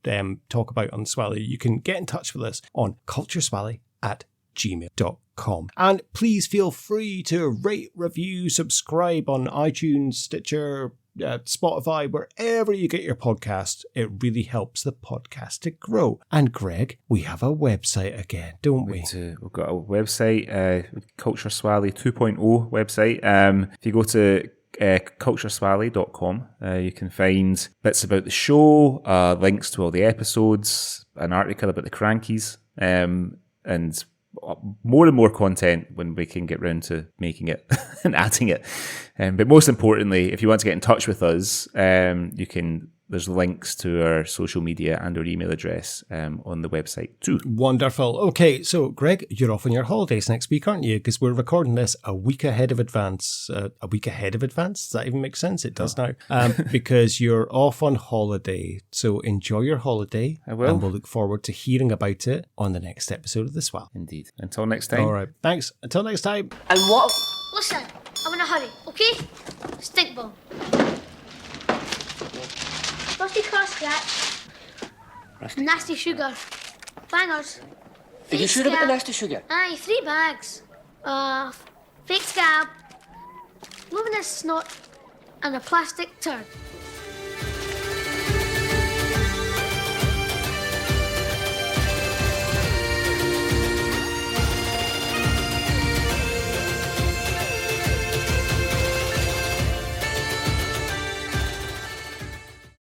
talk about on Swally, you can get in touch with us on cultureswally@gmail.com. And please feel free to rate, review, subscribe on iTunes, Stitcher, Spotify, wherever you get your podcast. It really helps the podcast to grow. And Greg, we have a website again, don't we? We've got a website, Culture Swally 2.0 website. If you go to cultureswally.com, you can find bits about the show, links to all the episodes, an article about the Crankies, and more and more content when we can get round to making it and adding it. But most importantly, if you want to get in touch with us, there's links to our social media and our email address on the website too. Wonderful. Okay, so Greg, you're off on your holidays next week, aren't you? Because we're recording this a week ahead of advance. A week ahead of advance? Does that even make sense? It does now. Because you're off on holiday. So enjoy your holiday. I will. And we'll look forward to hearing about it on the next episode of The Swell. Indeed. Until next time. All right. Thanks. Until next time. And what? Listen, I'm in a hurry, okay? Stink bomb. Rusty car scratch. Nasty sugar. Bangers. Are you sure about the nasty sugar? Aye, 3 bags. Fake scab. Luminous snot. And a plastic turd.